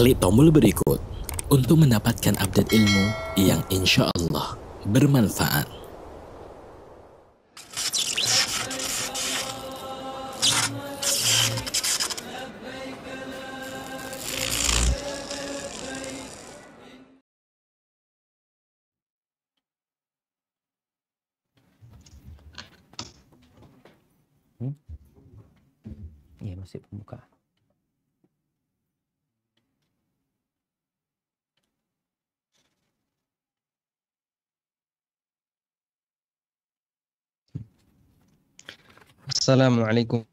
Klik tombol berikut untuk mendapatkan update ilmu yang insya Allah bermanfaat. Iya, masih pembukaan. Assalamualaikum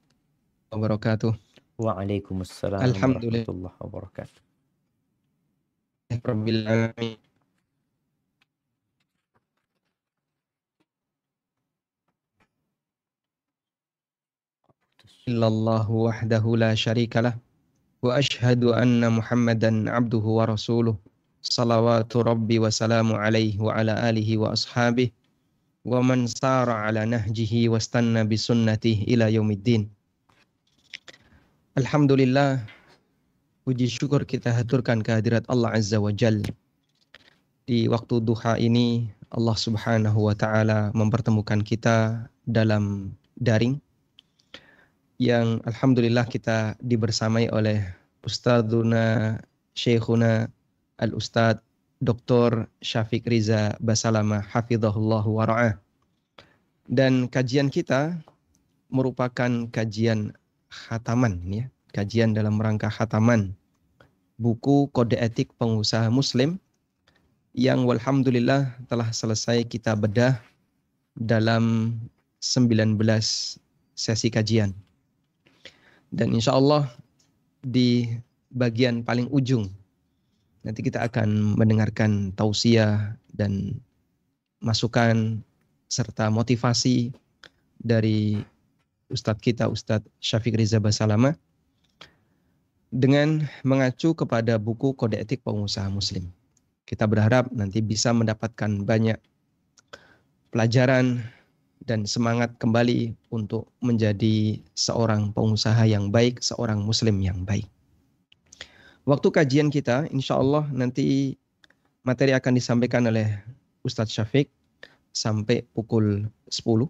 wabarakatuh. Waalaikumsalam Alhamdulillah warahmatullahi wabarakatuh. Rabbil alamin. Illallahu wahdahu la syarikalah wa ashhadu anna Muhammadan abduhu wa rasuluh. Salawatu rabbi wa salamu alaihi wa ala alihi wa ashabihi wa man sara ala nahjihi wa stanna bi sunnatihi ila yaumiddin. Alhamdulillah, puji syukur kita haturkan kehadirat Allah Azza wa Jalla. Di waktu duha ini Allah Subhanahu wa taala mempertemukan kita dalam daring yang alhamdulillah kita dibersamai oleh Ustadzuna Syekhuna Al-Ustadz Dr. Syafiq Riza Basalamah hafizahullah wa ra'ah. Dan kajian kita merupakan kajian khataman ya, kajian dalam rangka khataman buku Kode Etik Pengusaha Muslim yang walhamdulillah telah selesai kita bedah dalam 19 sesi kajian. Dan insya Allah di bagian paling ujung nanti kita akan mendengarkan tausiah dan masukan serta motivasi dari Ustadz kita, Ustadz Syafiq Riza Basalamah, dengan mengacu kepada buku Kode Etik Pengusaha Muslim. Kita berharap nanti bisa mendapatkan banyak pelajaran dan semangat kembali untuk menjadi seorang pengusaha yang baik, seorang muslim yang baik. Waktu kajian kita, insya Allah nanti materi akan disampaikan oleh Ustadz Syafiq sampai pukul 10.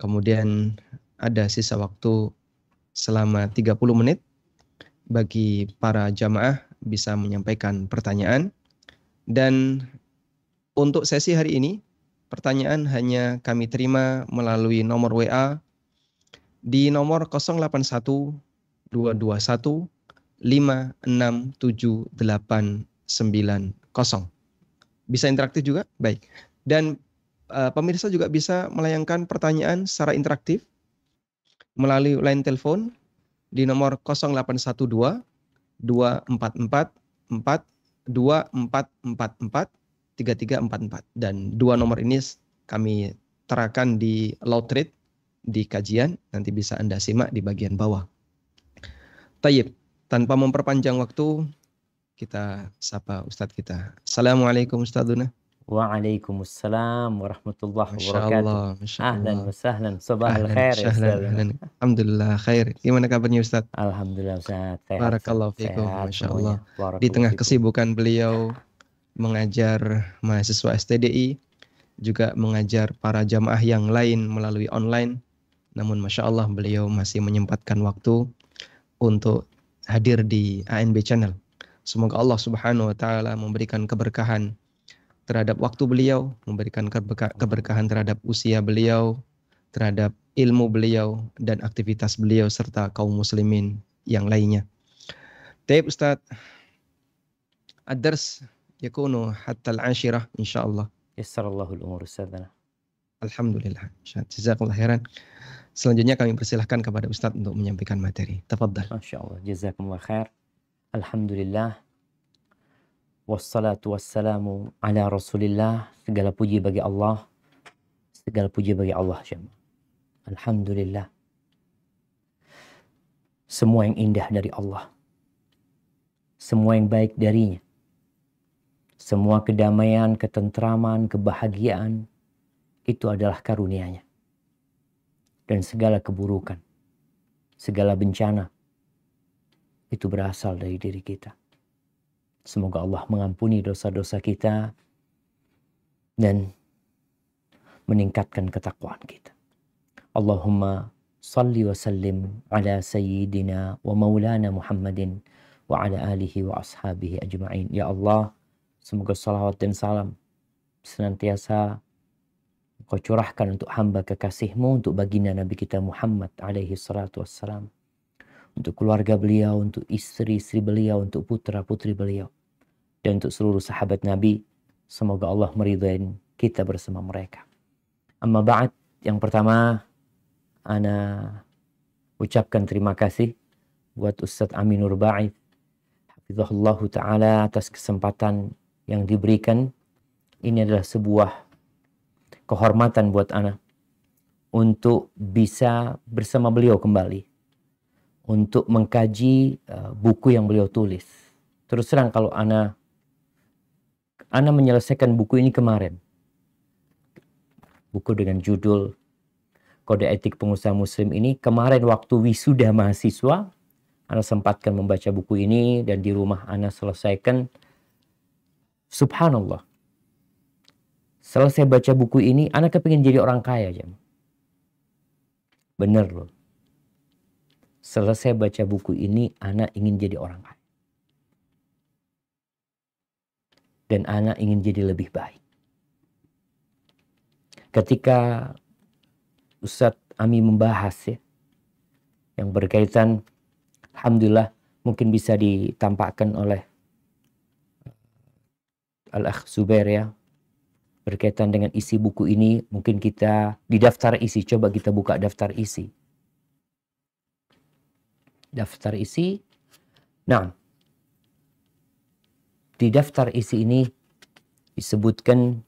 Kemudian ada sisa waktu selama 30 menit bagi para jamaah bisa menyampaikan pertanyaan. Dan untuk sesi hari ini, pertanyaan hanya kami terima melalui nomor WA di nomor 081 221 5678990. Bisa interaktif juga? Baik. Dan pemirsa juga bisa melayangkan pertanyaan secara interaktif melalui line telepon di nomor 0812 244 2444 3344, dan dua nomor ini kami terakan di loud read di kajian, nanti bisa Anda simak di bagian bawah. Tayyib, tanpa memperpanjang waktu, kita sapa Ustadz kita. Assalamualaikum Ustadzuna. Waalaikumsalam warahmatullahi Masya wabarakatuh. Allah, Masya Allah. Ahlan wa sahlan, sabahal khair ya Ustaz. Alhamdulillah khair. Gimana kabarnya Ustadz? Alhamdulillah sehat. Barakallahu fikum, Masya Allah. Barakallahu Di tengah fikum. kesibukan beliau mengajar mahasiswa STDI, juga mengajar para jamaah yang lain melalui online. Namun Masya Allah beliau masih menyempatkan waktu untuk hadir di ANB Channel. Semoga Allah Subhanahu wa Ta'ala memberikan keberkahan terhadap waktu beliau, memberikan keberkahan terhadap usia beliau, terhadap ilmu beliau, dan aktivitas beliau, serta kaum muslimin yang lainnya. Taib Ustadz, ad-dars yakunu hatta al-ashirah insyaallah. Yassarallahu al-umur Ustadzana. Alhamdulillah. Jazakallah khairan. Selanjutnya kami persilahkan kepada Ustadz untuk menyampaikan materi. Tafadhal. Masya Allah. Jazakumullah khair. Alhamdulillah. Wassalatu wassalamu ala Rasulillah. Segala puji bagi Allah. Segala puji bagi Allah. Alhamdulillah. Semua yang indah dari Allah. Semua yang baik darinya. Semua kedamaian, ketentraman, kebahagiaan, itu adalah karunia-Nya. Dan segala keburukan, segala bencana, itu berasal dari diri kita. Semoga Allah mengampuni dosa-dosa kita dan meningkatkan ketakwaan kita. Allahumma salli wa sallim ala sayyidina wa maulana Muhammadin wa ala alihi wa ashabihi ajma'in. Ya Allah, semoga salawat dan salam senantiasa Kau curahkan untuk hamba kekasih-Mu, untuk baginda Nabi kita Muhammad alaihi salatu wassalam, untuk keluarga beliau, untuk istri-istri beliau, untuk putra-putri beliau, dan untuk seluruh sahabat Nabi. Semoga Allah meridai kita bersama mereka. Amma ba'd, yang pertama ana ucapkan terima kasih buat Ustadz Aminur Ba'id hafizahullahu ta'ala atas kesempatan yang diberikan. Ini adalah sebuah kehormatan buat ana untuk bisa bersama beliau kembali untuk mengkaji buku yang beliau tulis. Terus terang kalau ana menyelesaikan buku ini kemarin. Buku dengan judul Kode Etik Pengusaha Muslim ini kemarin waktu wisuda mahasiswa, ana sempatkan membaca buku ini dan di rumah ana selesaikan. Subhanallah. Selesai baca buku ini, ana kepingin jadi orang kaya, jam. Bener loh. Selesai baca buku ini, ana ingin jadi orang kaya. Dan ana ingin jadi lebih baik. Ketika Ustadz Ami membahas ya, yang berkaitan, alhamdulillah mungkin bisa ditampakkan oleh Al-Akh Zubair ya, berkaitan dengan isi buku ini, mungkin kita di daftar isi, coba kita buka daftar isi. Daftar isi. Nah, di daftar isi ini disebutkan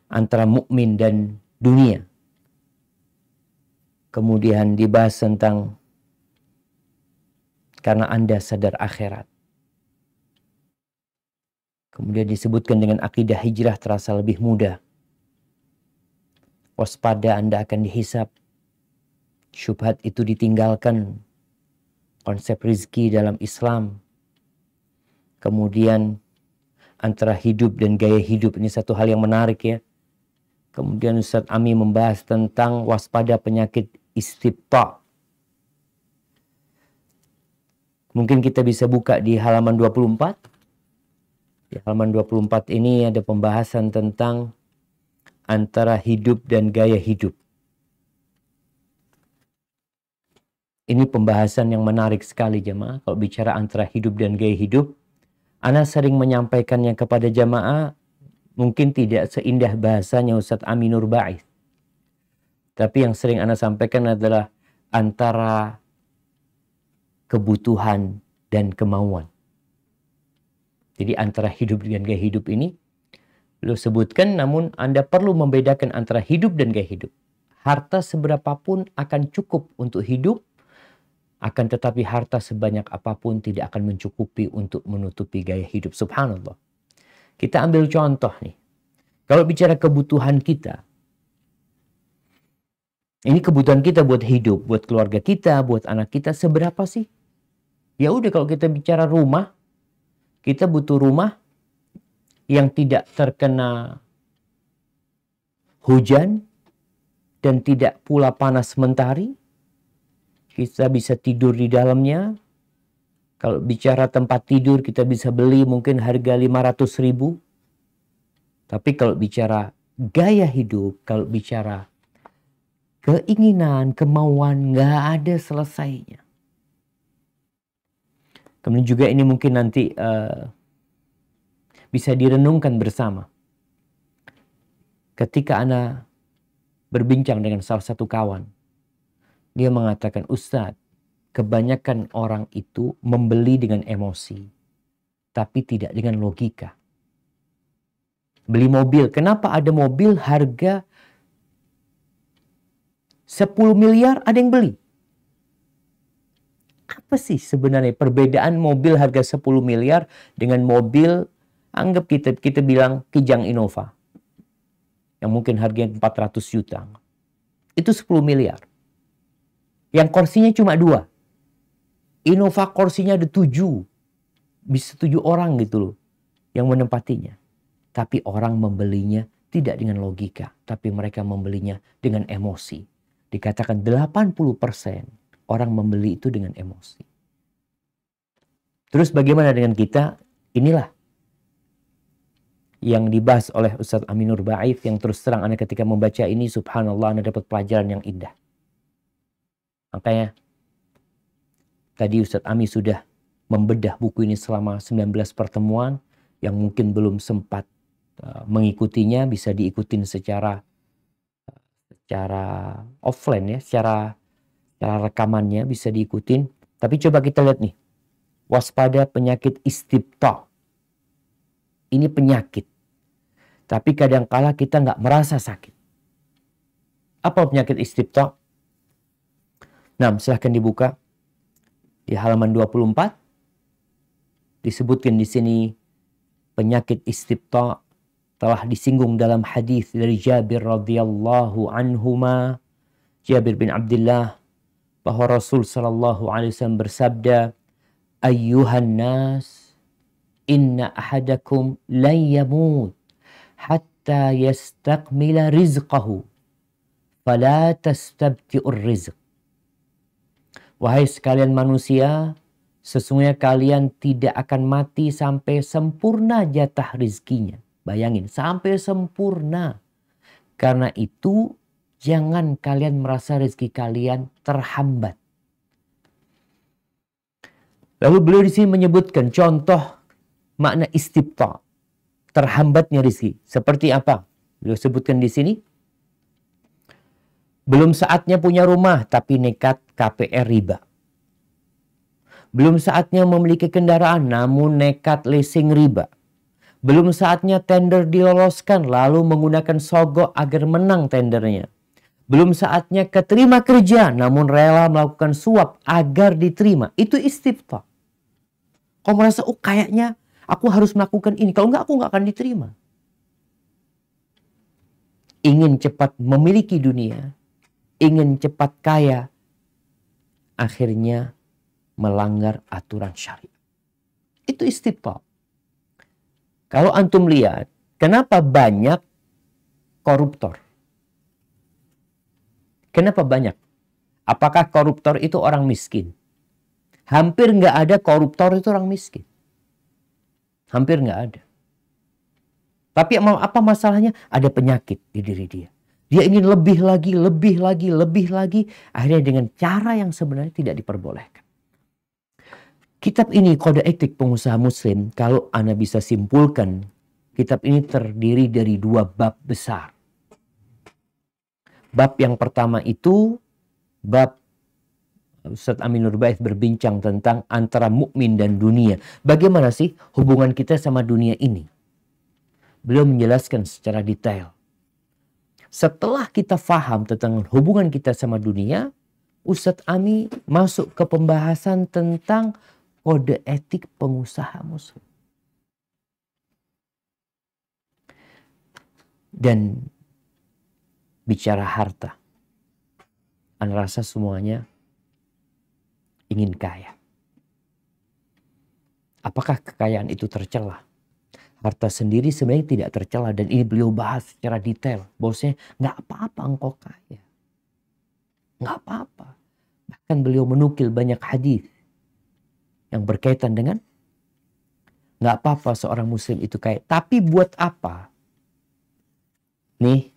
antara mukmin dan dunia. Kemudian dibahas tentang karena Anda sadar akhirat. Kemudian disebutkan dengan akidah hijrah terasa lebih mudah. Waspada Anda akan dihisap. Syubhat itu ditinggalkan. Konsep rizki dalam Islam. Kemudian antara hidup dan gaya hidup, ini satu hal yang menarik ya. Kemudian Ustadz Ami membahas tentang waspada penyakit istibta. Mungkin kita bisa buka di halaman 24. Di halaman 24 ini ada pembahasan tentang antara hidup dan gaya hidup. Ini pembahasan yang menarik sekali jemaah. Kalau bicara antara hidup dan gaya hidup, ana sering menyampaikannya kepada jemaah, mungkin tidak seindah bahasanya Ustadz Aminur Ba'id. Tapi yang sering ana sampaikan adalah antara kebutuhan dan kemauan. Jadi antara hidup dengan gaya hidup ini beliau sebutkan, namun Anda perlu membedakan antara hidup dan gaya hidup. Harta seberapapun akan cukup untuk hidup, akan tetapi harta sebanyak apapun tidak akan mencukupi untuk menutupi gaya hidup. Subhanallah. Kita ambil contoh nih. Kalau bicara kebutuhan kita, ini kebutuhan kita buat hidup, buat keluarga kita, buat anak kita, seberapa sih? Ya udah, kalau kita bicara rumah, kita butuh rumah yang tidak terkena hujan dan tidak pula panas mentari. Kita bisa tidur di dalamnya. Kalau bicara tempat tidur, kita bisa beli mungkin harga 500.000. Tapi kalau bicara gaya hidup, kalau bicara keinginan, kemauan, nggak ada selesainya. Kemudian juga ini mungkin nanti bisa direnungkan bersama. Ketika ana berbincang dengan salah satu kawan, dia mengatakan, Ustadz, kebanyakan orang itu membeli dengan emosi, tapi tidak dengan logika. Beli mobil, kenapa ada mobil harga 10 miliar ada yang beli? Apa sih sebenarnya perbedaan mobil harga 10 miliar dengan mobil, anggap kita bilang Kijang Innova, yang mungkin harganya 400 juta. Itu 10 miliar. Yang kursinya cuma 2. Innova kursinya ada 7. bisa 7 orang gitu loh yang menempatinya. Tapi orang membelinya tidak dengan logika, tapi mereka membelinya dengan emosi. Dikatakan 80% orang membeli itu dengan emosi. Terus bagaimana dengan kita? Inilah yang dibahas oleh Ustadz Aminur Baif, yang terus terang Anda ketika membaca ini, subhanallah, Anda dapat pelajaran yang indah. Makanya tadi Ustadz Ami sudah membedah buku ini selama 19 pertemuan. Yang mungkin belum sempat mengikutinya bisa diikutin secara offline ya, secara rekamannya bisa diikutin. Tapi coba kita lihat nih, waspada penyakit istibta. Ini penyakit, tapi kadangkala kita nggak merasa sakit. Apa penyakit istibta? Nah, silahkan dibuka di halaman 24. Disebutkan di sini penyakit istibta telah disinggung dalam hadis dari Jabir radhiyallahu anhuma, Jabir bin Abdullah, bahwa Rasul sallallahu alaihi wasallam bersabda, "Ayyuhan nas, inna ahadakum lan yamut hatta yastakmila rizqahu, fala tastabti'ur rizq." Wahai sekalian manusia, sesungguhnya kalian tidak akan mati sampai sempurna jatah rizkinya. Bayangin, sampai sempurna. Karena itu, jangan kalian merasa rezeki kalian terhambat. Lalu beliau di sini menyebutkan contoh makna istibta, terhambatnya rezeki. Seperti apa? Beliau sebutkan di sini. Belum saatnya punya rumah, tapi nekat KPR riba. Belum saatnya memiliki kendaraan, namun nekat leasing riba. Belum saatnya tender diloloskan, lalu menggunakan sogok agar menang tendernya. Belum saatnya keterima kerja, namun rela melakukan suap agar diterima. Itu istibta. Kau merasa, oh kayaknya aku harus melakukan ini. Kalau enggak, aku enggak akan diterima. Ingin cepat memiliki dunia, ingin cepat kaya, akhirnya melanggar aturan syariat. Itu istibta. Kalau antum lihat, kenapa banyak koruptor? Kenapa banyak? Apakah koruptor itu orang miskin? Hampir nggak ada koruptor itu orang miskin. Hampir nggak ada. Tapi apa masalahnya? Ada penyakit di diri dia. Dia ingin lebih lagi, lebih lagi, lebih lagi. Akhirnya dengan cara yang sebenarnya tidak diperbolehkan. Kitab ini, Kode Etik Pengusaha Muslim, kalau Anda bisa simpulkan, kitab ini terdiri dari 2 bab besar. Bab yang pertama itu, bab Ustadz Aminur Baif berbincang tentang antara mukmin dan dunia. Bagaimana sih hubungan kita sama dunia ini? Beliau menjelaskan secara detail. Setelah kita faham tentang hubungan kita sama dunia, Ustadz Ami masuk ke pembahasan tentang kode etik pengusaha muslim. Dan bicara harta, Anda rasa semuanya ingin kaya. Apakah kekayaan itu tercela? Harta sendiri sebenarnya tidak tercela, dan ini beliau bahas secara detail. Bahwasanya nggak apa-apa engkau kaya. Nggak apa-apa. Bahkan beliau menukil banyak hadis yang berkaitan dengan nggak apa-apa seorang muslim itu kaya. Tapi buat apa? Nih,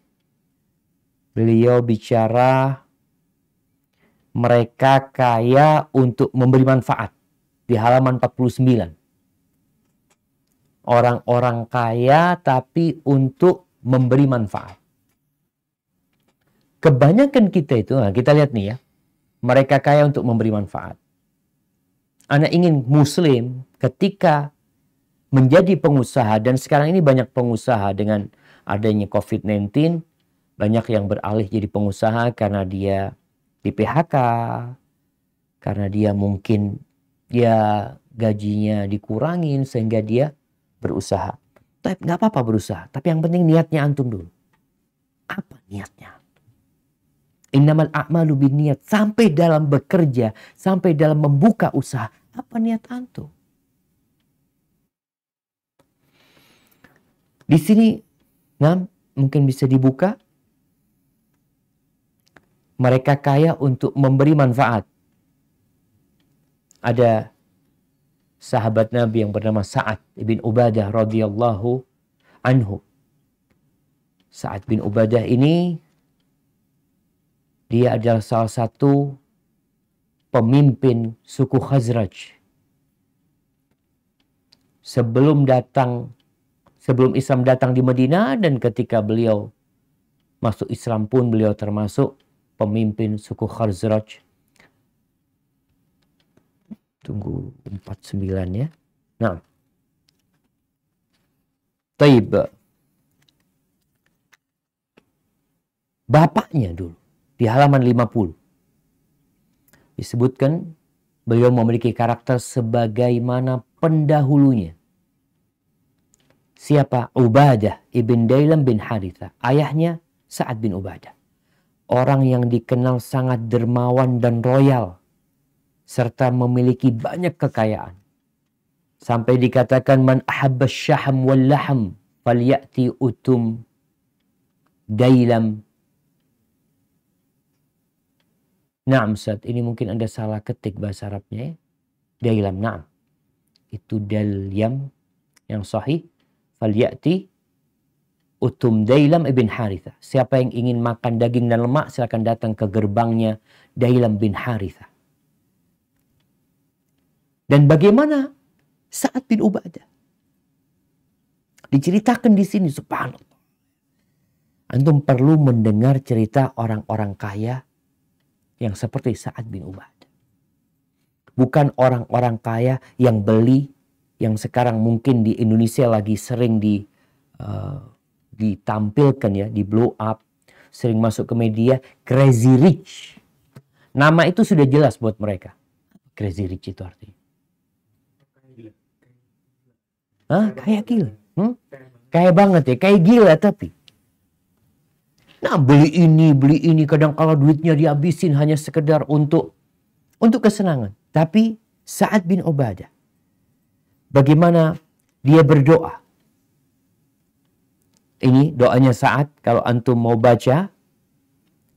beliau bicara mereka kaya untuk memberi manfaat. Di halaman 49. Orang-orang kaya tapi untuk memberi manfaat. Kebanyakan kita itu, nah kita lihat nih ya. Mereka kaya untuk memberi manfaat. Anda ingin muslim ketika menjadi pengusaha, dan sekarang ini banyak pengusaha dengan adanya COVID-19, banyak yang beralih jadi pengusaha karena dia di PHK, karena dia mungkin gajinya dikurangin sehingga dia berusaha. Tapi nggak apa-apa berusaha, tapi yang penting niatnya antum dulu. Apa niatnya? Innamal a'malu binniyat. Sampai dalam bekerja, sampai dalam membuka usaha, apa niat antum? Di sini, mungkin bisa dibuka. Mereka kaya untuk memberi manfaat. Ada sahabat Nabi yang bernama Sa'ad bin Ubadah radhiyallahu anhu. Sa'ad bin Ubadah ini, dia adalah salah satu pemimpin suku Khazraj. Sebelum Islam datang di Madinah, dan ketika beliau masuk Islam pun beliau termasuk pemimpin suku Khazraj. Tunggu 49 ya. Nah. Taib. Bapaknya dulu di halaman 50 disebutkan beliau memiliki karakter sebagaimana pendahulunya. Siapa? Ubadah ibn Dailam bin Haritha. Ayahnya Sa'ad bin Ubadah. Orang yang dikenal sangat dermawan dan royal, serta memiliki banyak kekayaan. Sampai dikatakan man ahabba syaham wal laham falyati utum Dailam. Naam Ustaz, ini mungkin Anda salah ketik bahasa Arabnya ya. Dailam, naam. Itu Dalyam yang sahih. Falyati utum Dailam ibn Haritha. Siapa yang ingin makan daging dan lemak, silakan datang ke gerbangnya Dailam bin Haritha. Dan bagaimana Sa'ad bin Ubadah diceritakan di sini, subhanallah. Antum perlu mendengar cerita orang-orang kaya yang seperti Sa'ad bin Ubadah. Bukan orang-orang kaya yang beli, yang sekarang mungkin di Indonesia lagi sering ditampilkan ya, di blow up, sering masuk ke media, crazy rich. Nama itu sudah jelas buat mereka. Crazy rich itu artinya. Kayak gila. Kayak banget ya, kayak gila tapi. Nah, beli ini, kadang kala duitnya dihabisin hanya sekedar untuk kesenangan. Tapi Sa'ad bin Ubadah, bagaimana dia berdoa. Ini doanya Sa'ad, kalau antum mau baca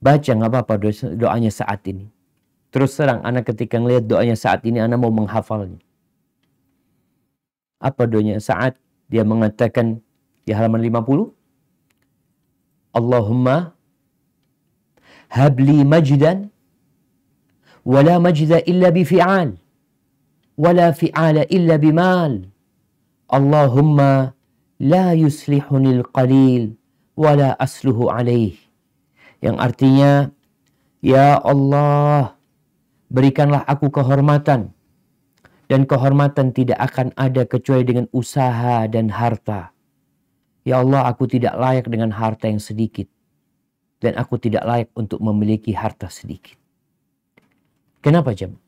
nggak apa-apa doanya Sa'ad ini. Terus terang, anak ketika ngelihat doanya Sa'ad ini, anak mau menghafalnya. Apa doanya Sa'ad? Dia mengatakan di halaman 50, Allahumma habli majdan wala majda illa bifi'al wala fi'ala illa bimal. Allahumma la yuslihunil qalil wala asluhu alaih. Yang artinya, ya Allah, berikanlah aku kehormatan, dan kehormatan tidak akan ada kecuali dengan usaha dan harta. Ya Allah, aku tidak layak dengan harta yang sedikit. Dan aku tidak layak untuk memiliki harta sedikit. Kenapa jemaah?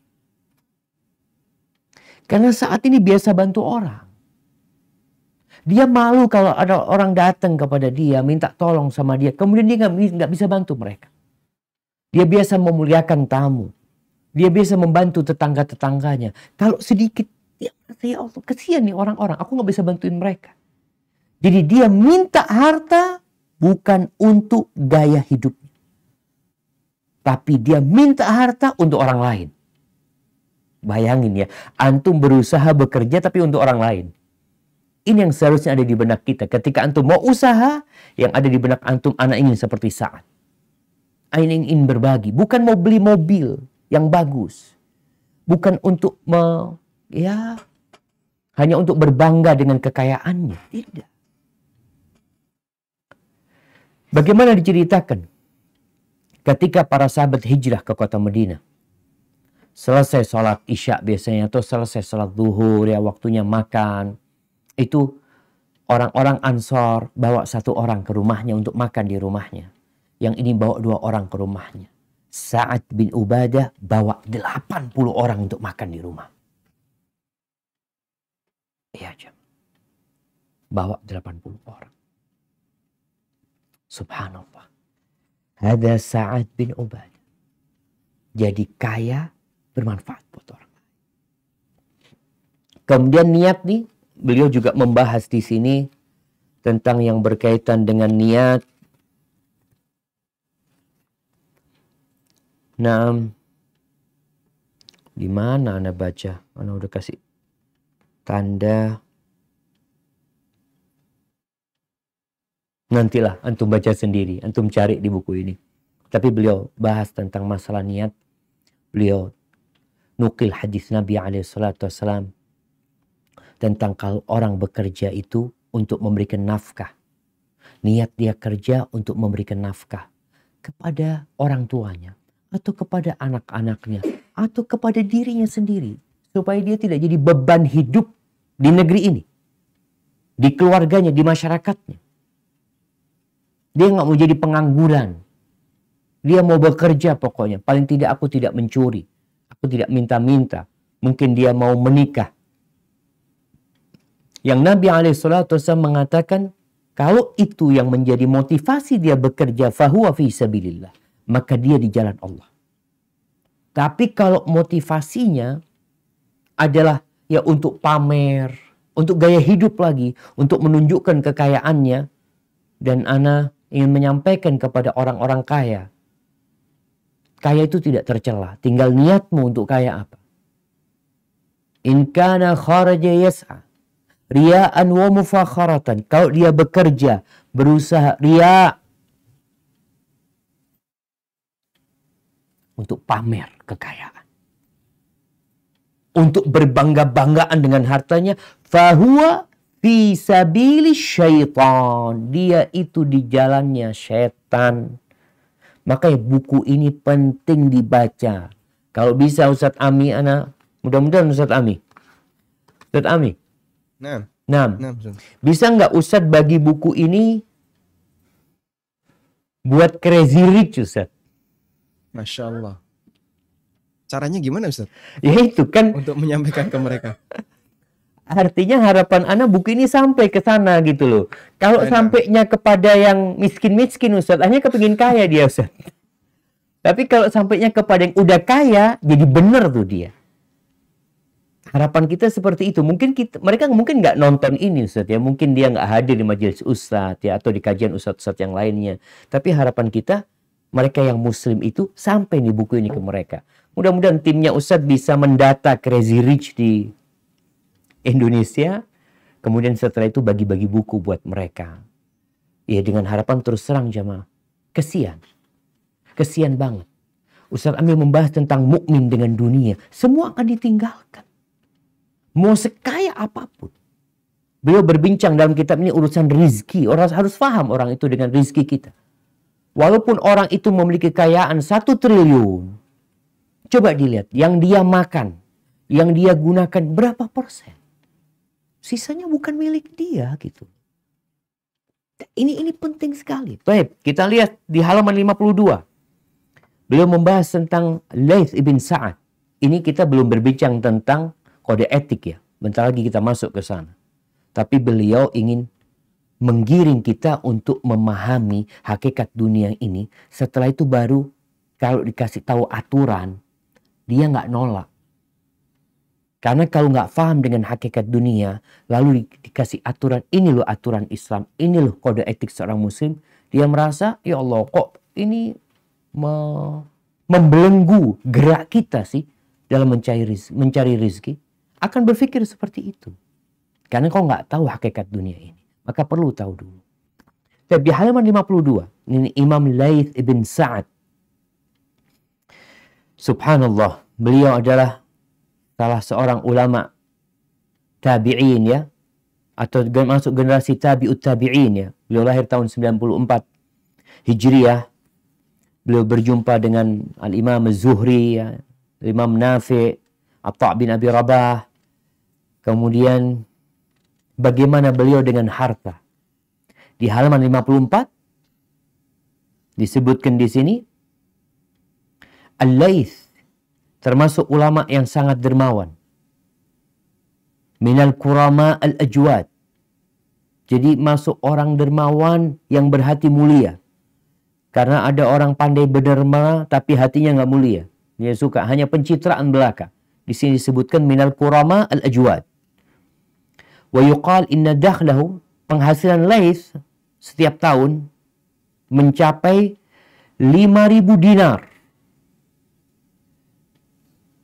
Karena saat ini biasa bantu orang. Dia malu kalau ada orang datang kepada dia, minta tolong sama dia. Kemudian dia nggak bisa bantu mereka. Dia biasa memuliakan tamu. Dia biasa membantu tetangga-tetangganya. Kalau sedikit, ya Allah, kesian nih orang-orang. Aku nggak bisa bantuin mereka. Jadi dia minta harta bukan untuk gaya hidupnya. Tapi dia minta harta untuk orang lain. Bayangin ya, antum berusaha bekerja tapi untuk orang lain. Ini yang seharusnya ada di benak kita. Ketika antum mau usaha, yang ada di benak antum, anak ingin seperti Sa'ad. Anak ingin berbagi. Bukan mau beli mobil yang bagus. Bukan untuk hanya untuk berbangga dengan kekayaannya. Tidak. Bagaimana diceritakan ketika para sahabat hijrah ke kota Madinah. Selesai sholat isya biasanya, atau selesai sholat zuhur ya, waktunya makan. Itu orang-orang Ansor bawa satu orang ke rumahnya untuk makan di rumahnya. Yang ini bawa 2 orang ke rumahnya. Sa'ad bin Ubadah bawa 80 orang untuk makan di rumah. Iya jam. Bawa 80 orang. Subhanallah. Ada Sa'ad bin Ubadah. Jadi kaya, bermanfaat buat orang. Kemudian niat nih, beliau juga membahas di sini tentang yang berkaitan dengan niat. Nah, di mana Anda baca? Anda udah kasih tanda. Nantilah antum baca sendiri, antum cari di buku ini. Tapi beliau bahas tentang masalah niat. Beliau nukil hadis Nabi SAW tentang kalau orang bekerja itu untuk memberikan nafkah. Niat dia kerja untuk memberikan nafkah kepada orang tuanya, atau kepada anak-anaknya, atau kepada dirinya sendiri. Supaya dia tidak jadi beban hidup di negeri ini, di keluarganya, di masyarakatnya. Dia nggak mau jadi pengangguran. Dia mau bekerja pokoknya. Paling tidak aku tidak mencuri. Aku tidak minta-minta. Mungkin dia mau menikah. Yang Nabi SAW mengatakan, kalau itu yang menjadi motivasi dia bekerja, fahuwa fi sabilillah, maka dia di jalan Allah. Tapi kalau motivasinya adalah ya untuk pamer, untuk gaya hidup lagi, untuk menunjukkan kekayaannya, dan ana ingin menyampaikan kepada orang-orang kaya, kaya itu tidak tercela, tinggal niatmu untuk kaya apa. In kana kharaja yas'a riya'an wa mufakharatan, kalau dia bekerja berusaha riya, untuk pamer kekayaan, untuk berbangga-banggaan dengan hartanya, fahuwa fi sabili syaitan, dia itu di jalannya syaitan. Makanya buku ini penting dibaca. Kalau bisa Ustadz Ami, mudah-mudahan Ustadz Ami. Nah, bisa nggak Ustadz bagi buku ini buat Crazy Rich, Ustadz? Masya Allah. Caranya gimana, Ustadz? Ya itu kan. Untuk menyampaikan ke mereka. Artinya harapan Anda buku ini sampai ke sana gitu loh. Kalau sampainya kepada yang miskin-miskin, Ustadz, hanya kepingin kaya dia, Ustadz. Tapi kalau sampainya kepada yang udah kaya, jadi bener tuh dia. Harapan kita seperti itu. Mungkin mereka mungkin nggak nonton ini, Ustadz ya. Mungkin dia nggak hadir di majelis Ustadz ya, atau di kajian Ustadz-Ustadz yang lainnya. Tapi harapan kita, mereka yang muslim itu sampai nih buku ini ke mereka. Mudah-mudahan timnya Ustadz bisa mendata Crazy Rich di Indonesia, kemudian setelah itu bagi-bagi buku buat mereka. Ya dengan harapan terus terang jamaah. Kesian banget. Ustadz Amir membahas tentang mukmin dengan dunia. Semua akan ditinggalkan. Mau sekaya apapun. Beliau berbincang dalam kitab ini urusan rizki. Orang harus paham orang itu dengan rizki kita. Walaupun orang itu memiliki kekayaan 1 triliun. Coba dilihat yang dia makan, yang dia gunakan berapa persen. Sisanya bukan milik dia gitu. Ini penting sekali. Baik, kita lihat di halaman 52. Beliau membahas tentang Laits ibn Sa'ad. Ini kita belum berbincang tentang kode etik ya. Bentar lagi kita masuk ke sana. Tapi beliau ingin menggiring kita untuk memahami hakikat dunia ini. Setelah itu baru kalau dikasih tahu aturan, dia nggak nolak. Karena kalau nggak paham dengan hakikat dunia, lalu dikasih aturan, ini loh aturan Islam, ini loh kode etik seorang muslim, dia merasa, ya Allah kok ini membelenggu gerak kita sih dalam mencari rizki. Akan berpikir seperti itu. Karena kau nggak tahu hakikat dunia ini. Maka perlu tahu dulu. Di halaman 52, ini Imam Laits ibn Sa'ad. Subhanallah, beliau adalah salah seorang ulama tabi'in ya, atau masuk generasi tabi'ut tabi'in ya. Beliau lahir tahun 94 Hijriah. Beliau berjumpa dengan Al-Imam Az-Zuhri ya, Imam Nafi', Atha' bin Abi Rabah. Kemudian bagaimana beliau dengan harta. Di halaman 54 disebutkan di sini Al-Laits termasuk ulama yang sangat dermawan. Minal kurama al-ajwad. Jadi masuk orang dermawan yang berhati mulia. Karena ada orang pandai berderma tapi hatinya nggak mulia. Dia suka hanya pencitraan belaka. Di sini disebutkan minal kurama al-ajwad. Wa yuqal inna dakhlahu penghasilan Laith setiap tahun mencapai 5.000 dinar.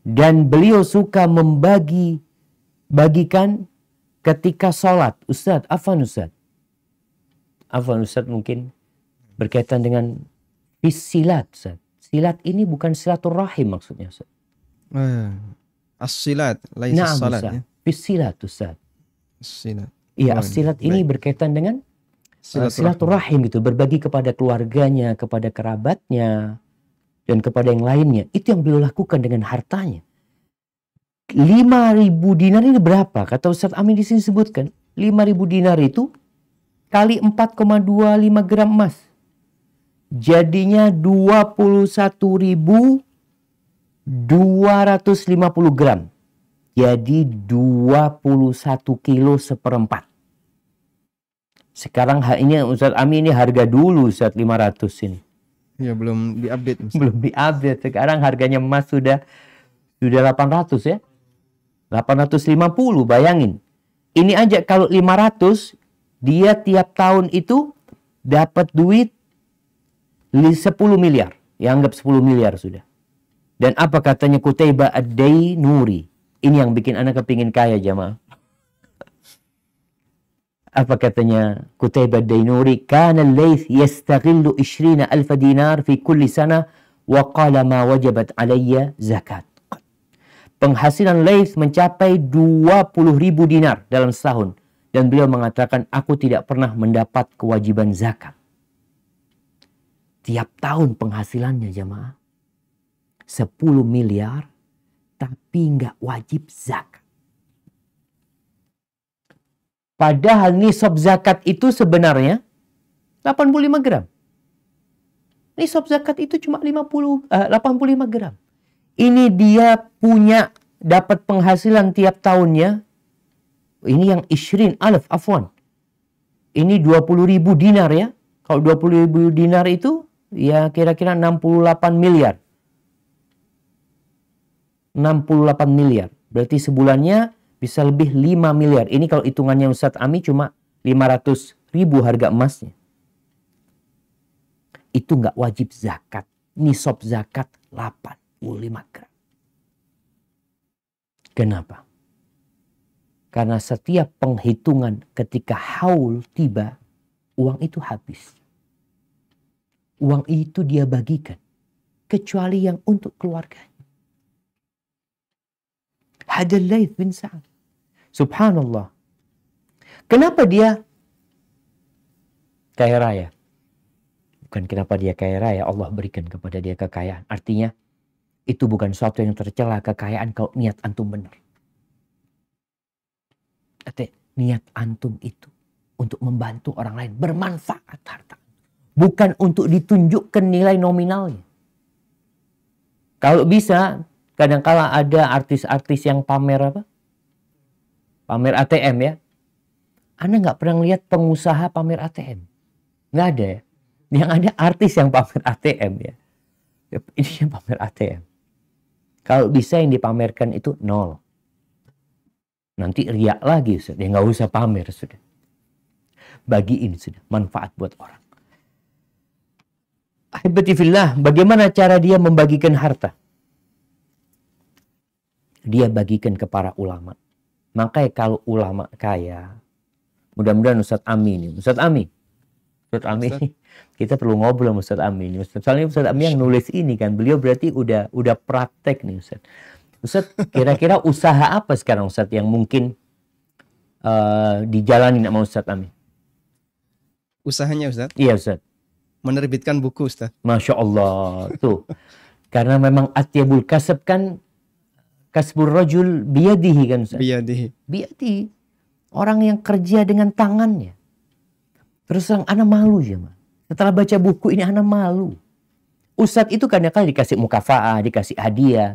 Dan beliau suka bagikan ketika sholat. Ustaz, afwan Ustaz. Afwan Ustaz mungkin berkaitan dengan silat, Ustaz. Silat ini bukan silaturahim maksudnya, Ustaz. As-silat, laisa salat ya. Silat, Ustaz. Silat. Iya, as-silat ini berkaitan dengan silaturahim gitu, berbagi kepada keluarganya, kepada kerabatnya, dan kepada yang lainnya. Itu yang beliau lakukan dengan hartanya. 5.000 dinar ini berapa? Kata Ustaz Amin di sini sebutkan, 5.000 dinar itu kali 4,25 gram emas. Jadinya 21.250 gram. Jadi 21 kilo seperempat. Sekarang ini Ustaz Amin ini harga dulu Ustaz 500 ini. Ya belum diupdate. Belum diupdate. Sekarang harganya emas sudah 800 ya. 850 bayangin. Ini aja kalau 500 dia tiap tahun itu dapat duit 10 miliar. Ya anggap 10 miliar sudah. Dan apa katanya Qutaibah Ad-Dainuri? Ini yang bikin anak kepingin kaya jamaah. Apa katanya Qutaibah Ad-Dainuri? Kana al-Laith yastaghillu 20,000 dinar fi kulli sana wa qala ma wajabat alayya zakat. Penghasilan Laith mencapai 20.000 dinar dalam setahun. Dan beliau mengatakan, aku tidak pernah mendapat kewajiban zakat. Tiap tahun penghasilannya jamaah 10 miliar, tapi nggak wajib zakat. Padahal nisab zakat itu sebenarnya 85 gram. Nisab zakat itu cuma 85 gram. Ini dia punya dapat penghasilan tiap tahunnya. Ini yang 20,000 afwan. Ini 20.000 dinar ya. Kalau 20.000 dinar itu ya kira-kira 68 miliar. 68 miliar. Berarti sebulannya bisa lebih 5 miliar. Ini kalau hitungannya Ustadz Ami cuma 500.000 harga emasnya. Itu nggak wajib zakat. Nisab zakat 85 gram. Kenapa? Karena setiap penghitungan ketika haul tiba, uang itu habis. Uang itu dia bagikan. Kecuali yang untuk keluarganya. Hadal Laith bin Sa'ad. Subhanallah. Kenapa dia kaya raya? Bukan kenapa dia kaya raya, Allah berikan kepada dia kekayaan. Artinya, itu bukan suatu yang tercela kekayaan kalau niat antum benar. Artinya, niat antum itu untuk membantu orang lain, bermanfaat harta. Bukan untuk ditunjukkan nilai nominalnya. Kalau bisa, kadang-kala ada artis-artis yang pamer apa? Pamer ATM ya. Anda nggak pernah lihat pengusaha pamer ATM. Nggak ada ya. Yang ada artis yang pamer ATM ya. Ini yang pamer ATM. Kalau bisa yang dipamerkan itu 0. Nanti riak lagi sudah. Ya nggak usah pamer sudah. Bagiin sudah. Manfaat buat orang. Ahibati fillah, bagaimana cara dia membagikan harta? Dia bagikan ke para ulama. Makanya kalau ulama kaya, mudah-mudahan Ustadz Ami ini. Ustadz Ami, kita perlu ngobrol sama Ustadz Ami ini. Soalnya Ustadz Ami yang nulis ini kan, beliau berarti udah praktek nih Ustadz. Ustadz, kira-kira usaha apa sekarang Ustadz yang mungkin dijalani sama Ustadz Ami? Usahanya Ustadz? Iya Ustadz. Menerbitkan buku Ustadz. Masya Allah. Tuh. Karena memang atyabul kasab kan kasbur rajul biyadihi kan Ustaz? Biyadihi. Orang yang kerja dengan tangannya. Terus terang anak malu ya. Setelah baca buku ini anak malu. Ustadz itu kadang-kadang dikasih mukafa'ah, dikasih hadiah.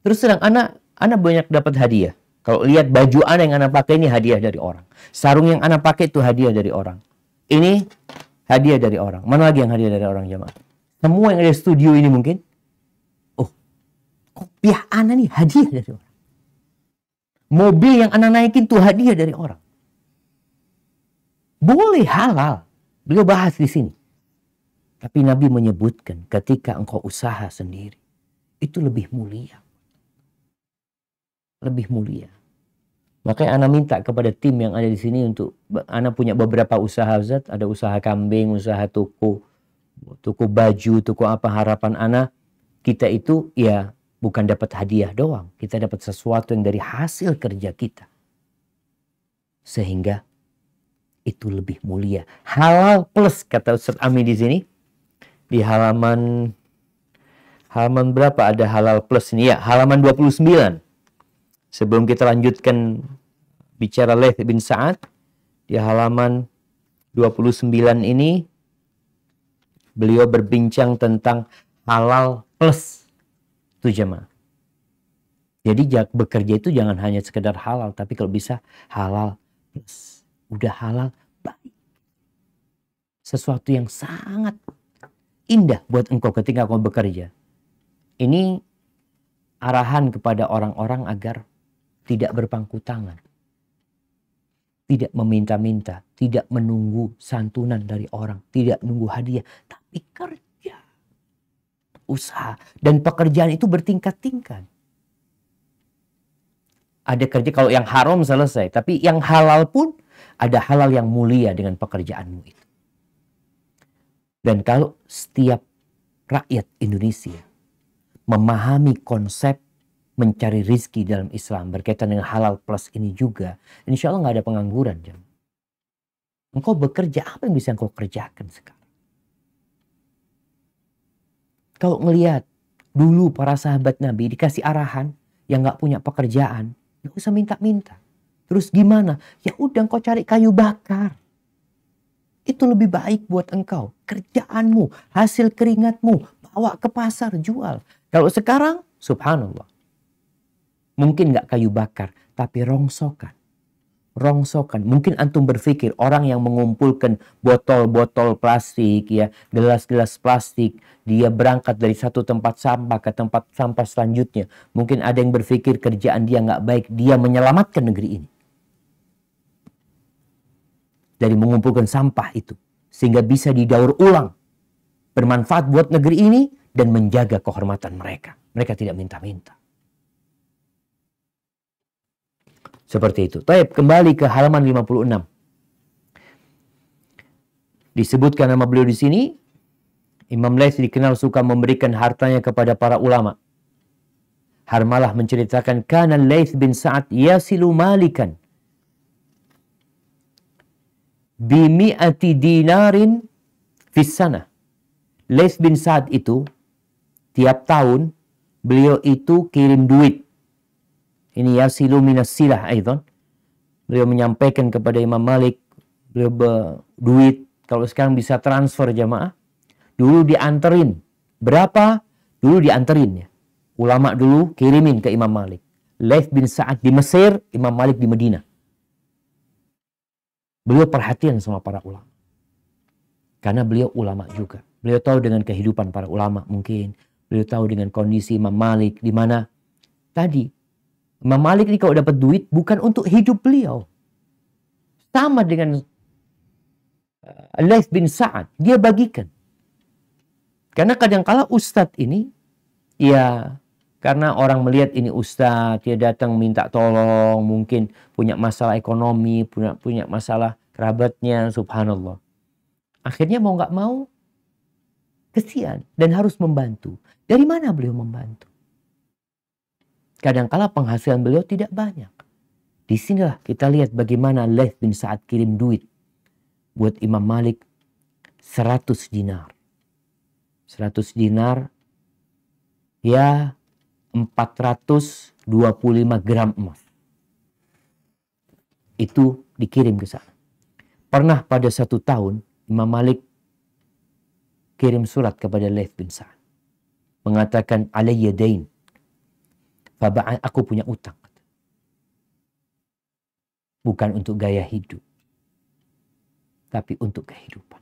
Terus terang anak banyak dapat hadiah. Kalau lihat baju anak yang anak pakai ini hadiah dari orang. Sarung yang anak pakai itu hadiah dari orang. Ini hadiah dari orang. Mana lagi yang hadiah dari orang jemaah? Semua yang ada di studio ini mungkin. Kopiah anak nih hadiah dari orang. Mobil yang anak naikin tuh hadiah dari orang. Boleh halal. Beliau bahas di sini. Tapi Nabi menyebutkan ketika engkau usaha sendiri, itu lebih mulia. Lebih mulia. Makanya Ana minta kepada tim yang ada di sini untuk, Ana punya beberapa usaha, Ustaz. Ada usaha kambing, usaha toko baju, toko apa. Harapan Ana, kita itu ya bukan dapat hadiah doang. Kita dapat sesuatu yang dari hasil kerja kita. Sehingga itu lebih mulia. Halal plus, kata Ustaz Ami di sini. Di halaman berapa ada halal plus ini? Ya, halaman 29. Sebelum kita lanjutkan bicara Laits bin Sa'ad, di halaman 29 ini beliau berbincang tentang halal plus. Itu jemaah. Jadi bekerja itu jangan hanya sekedar halal, tapi kalau bisa halal plus. Udah halal, baik. Sesuatu yang sangat indah buat engkau ketika engkau bekerja. Ini arahan kepada orang-orang agar tidak berpangku tangan. Tidak meminta-minta. Tidak menunggu santunan dari orang. Tidak menunggu hadiah. Tapi kerja. Usaha. Dan pekerjaan itu bertingkat-tingkat. Ada kerja kalau yang haram selesai. Tapi yang halal pun ada halal yang mulia dengan pekerjaanmu itu. Dan kalau setiap rakyat Indonesia memahami konsep mencari rizki dalam Islam berkaitan dengan halal plus ini juga, insya Allah nggak ada pengangguran. Engkau bekerja, apa yang bisa engkau kerjakan sekarang? Kalau ngelihat dulu para sahabat Nabi dikasih arahan yang nggak punya pekerjaan, nggak usah minta-minta. Terus gimana? Ya udah engkau cari kayu bakar. Itu lebih baik buat engkau. Kerjaanmu, hasil keringatmu, bawa ke pasar, jual. Kalau sekarang, subhanallah. Mungkin nggak kayu bakar, tapi rongsokan. Rongsokan. Mungkin antum berpikir orang yang mengumpulkan botol-botol plastik, ya, gelas-gelas plastik, dia berangkat dari satu tempat sampah ke tempat sampah selanjutnya. Mungkin ada yang berpikir kerjaan dia nggak baik, dia menyelamatkan negeri ini. Dari mengumpulkan sampah itu. Sehingga bisa didaur ulang. Bermanfaat buat negeri ini dan menjaga kehormatan mereka. Mereka tidak minta-minta. Seperti itu. Baik, kembali ke halaman 56. Disebutkan nama beliau di sini. Imam Laits dikenal suka memberikan hartanya kepada para ulama. Harmalah menceritakan, kana Laits bin Sa'ad yasilu malikan bimi'ati dinarin fis sana. Laits bin Sa'ad itu tiap tahun beliau itu kirim duit. Ini yasilu minas silah aidan. Beliau menyampaikan kepada Imam Malik, beliau duit kalau sekarang bisa transfer jamaah. Dulu dianterin. Berapa? Dulu dianterin ya. Ulama dulu kirimin ke Imam Malik. Laits bin Sa'ad di Mesir, Imam Malik di Madinah. Beliau perhatian sama para ulama. Karena beliau ulama juga. Beliau tahu dengan kehidupan para ulama mungkin. Beliau tahu dengan kondisi Imam Malik di mana tadi Imam Malik ini kalau dapat duit bukan untuk hidup beliau. Sama dengan Laits bin Sa'ad. Dia bagikan. Karena kadang-kala ustadz ini, ya karena orang melihat ini ustadz, dia datang minta tolong, mungkin punya masalah ekonomi, punya masalah kerabatnya, subhanallah. Akhirnya mau nggak mau, kesian dan harus membantu. Dari mana beliau membantu? Kadang-kala penghasilan beliau tidak banyak. Di sinilah kita lihat bagaimana Laits bin Sa'ad kirim duit buat Imam Malik 100 dinar. 100 dinar ya 425 gram emas. Itu dikirim ke sana. Pernah pada satu tahun Imam Malik kirim surat kepada Laits bin Sa'ad. Mengatakan alayya dain. Aku punya utang. Bukan untuk gaya hidup. Tapi untuk kehidupan.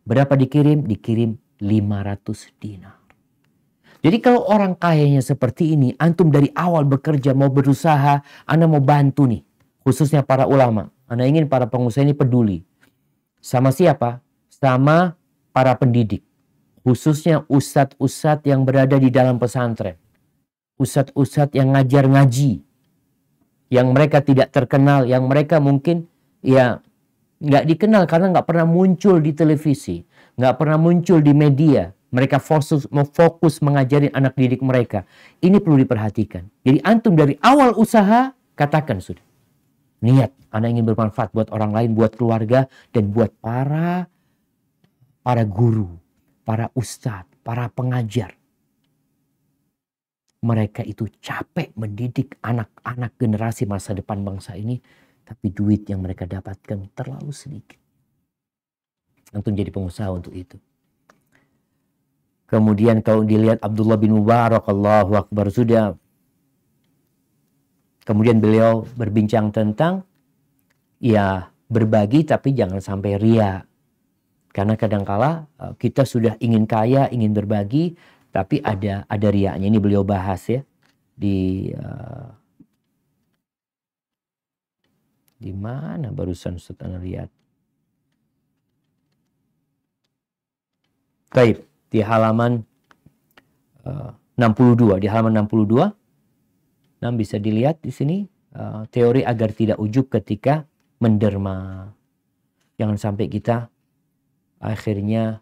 Berapa dikirim? Dikirim 500 dinar. Jadi kalau orang kayanya seperti ini, antum dari awal bekerja mau berusaha, Anda mau bantu nih. Khususnya para ulama. Ana ingin para pengusaha ini peduli. Sama siapa? Sama para pendidik. Khususnya ustadz-ustadz yang berada di dalam pesantren. Ustadz-ustadz yang ngajar ngaji. Yang mereka tidak terkenal. Yang mereka mungkin ya nggak dikenal karena nggak pernah muncul di televisi. Nggak pernah muncul di media. Mereka fokus mengajarin anak didik mereka. Ini perlu diperhatikan. Jadi antum dari awal usaha, katakan sudah. Niat, Anda ingin bermanfaat buat orang lain, buat keluarga, dan buat para guru, para ustadz, para pengajar. Mereka itu capek mendidik anak-anak generasi masa depan bangsa ini, tapi duit yang mereka dapatkan terlalu sedikit. Antum jadi pengusaha untuk itu. Kemudian kalau dilihat Abdullah bin Mubarak, Allahu Akbar, sudah. Kemudian beliau berbincang tentang ya berbagi tapi jangan sampai ria. Karena kadangkala kita sudah ingin kaya, ingin berbagi, tapi ada riaknya. Ini beliau bahas ya di mana barusan Ustaz Ana lihat. Baik. Di halaman 62, nah bisa dilihat di sini teori agar tidak ujub ketika menderma. Jangan sampai kita akhirnya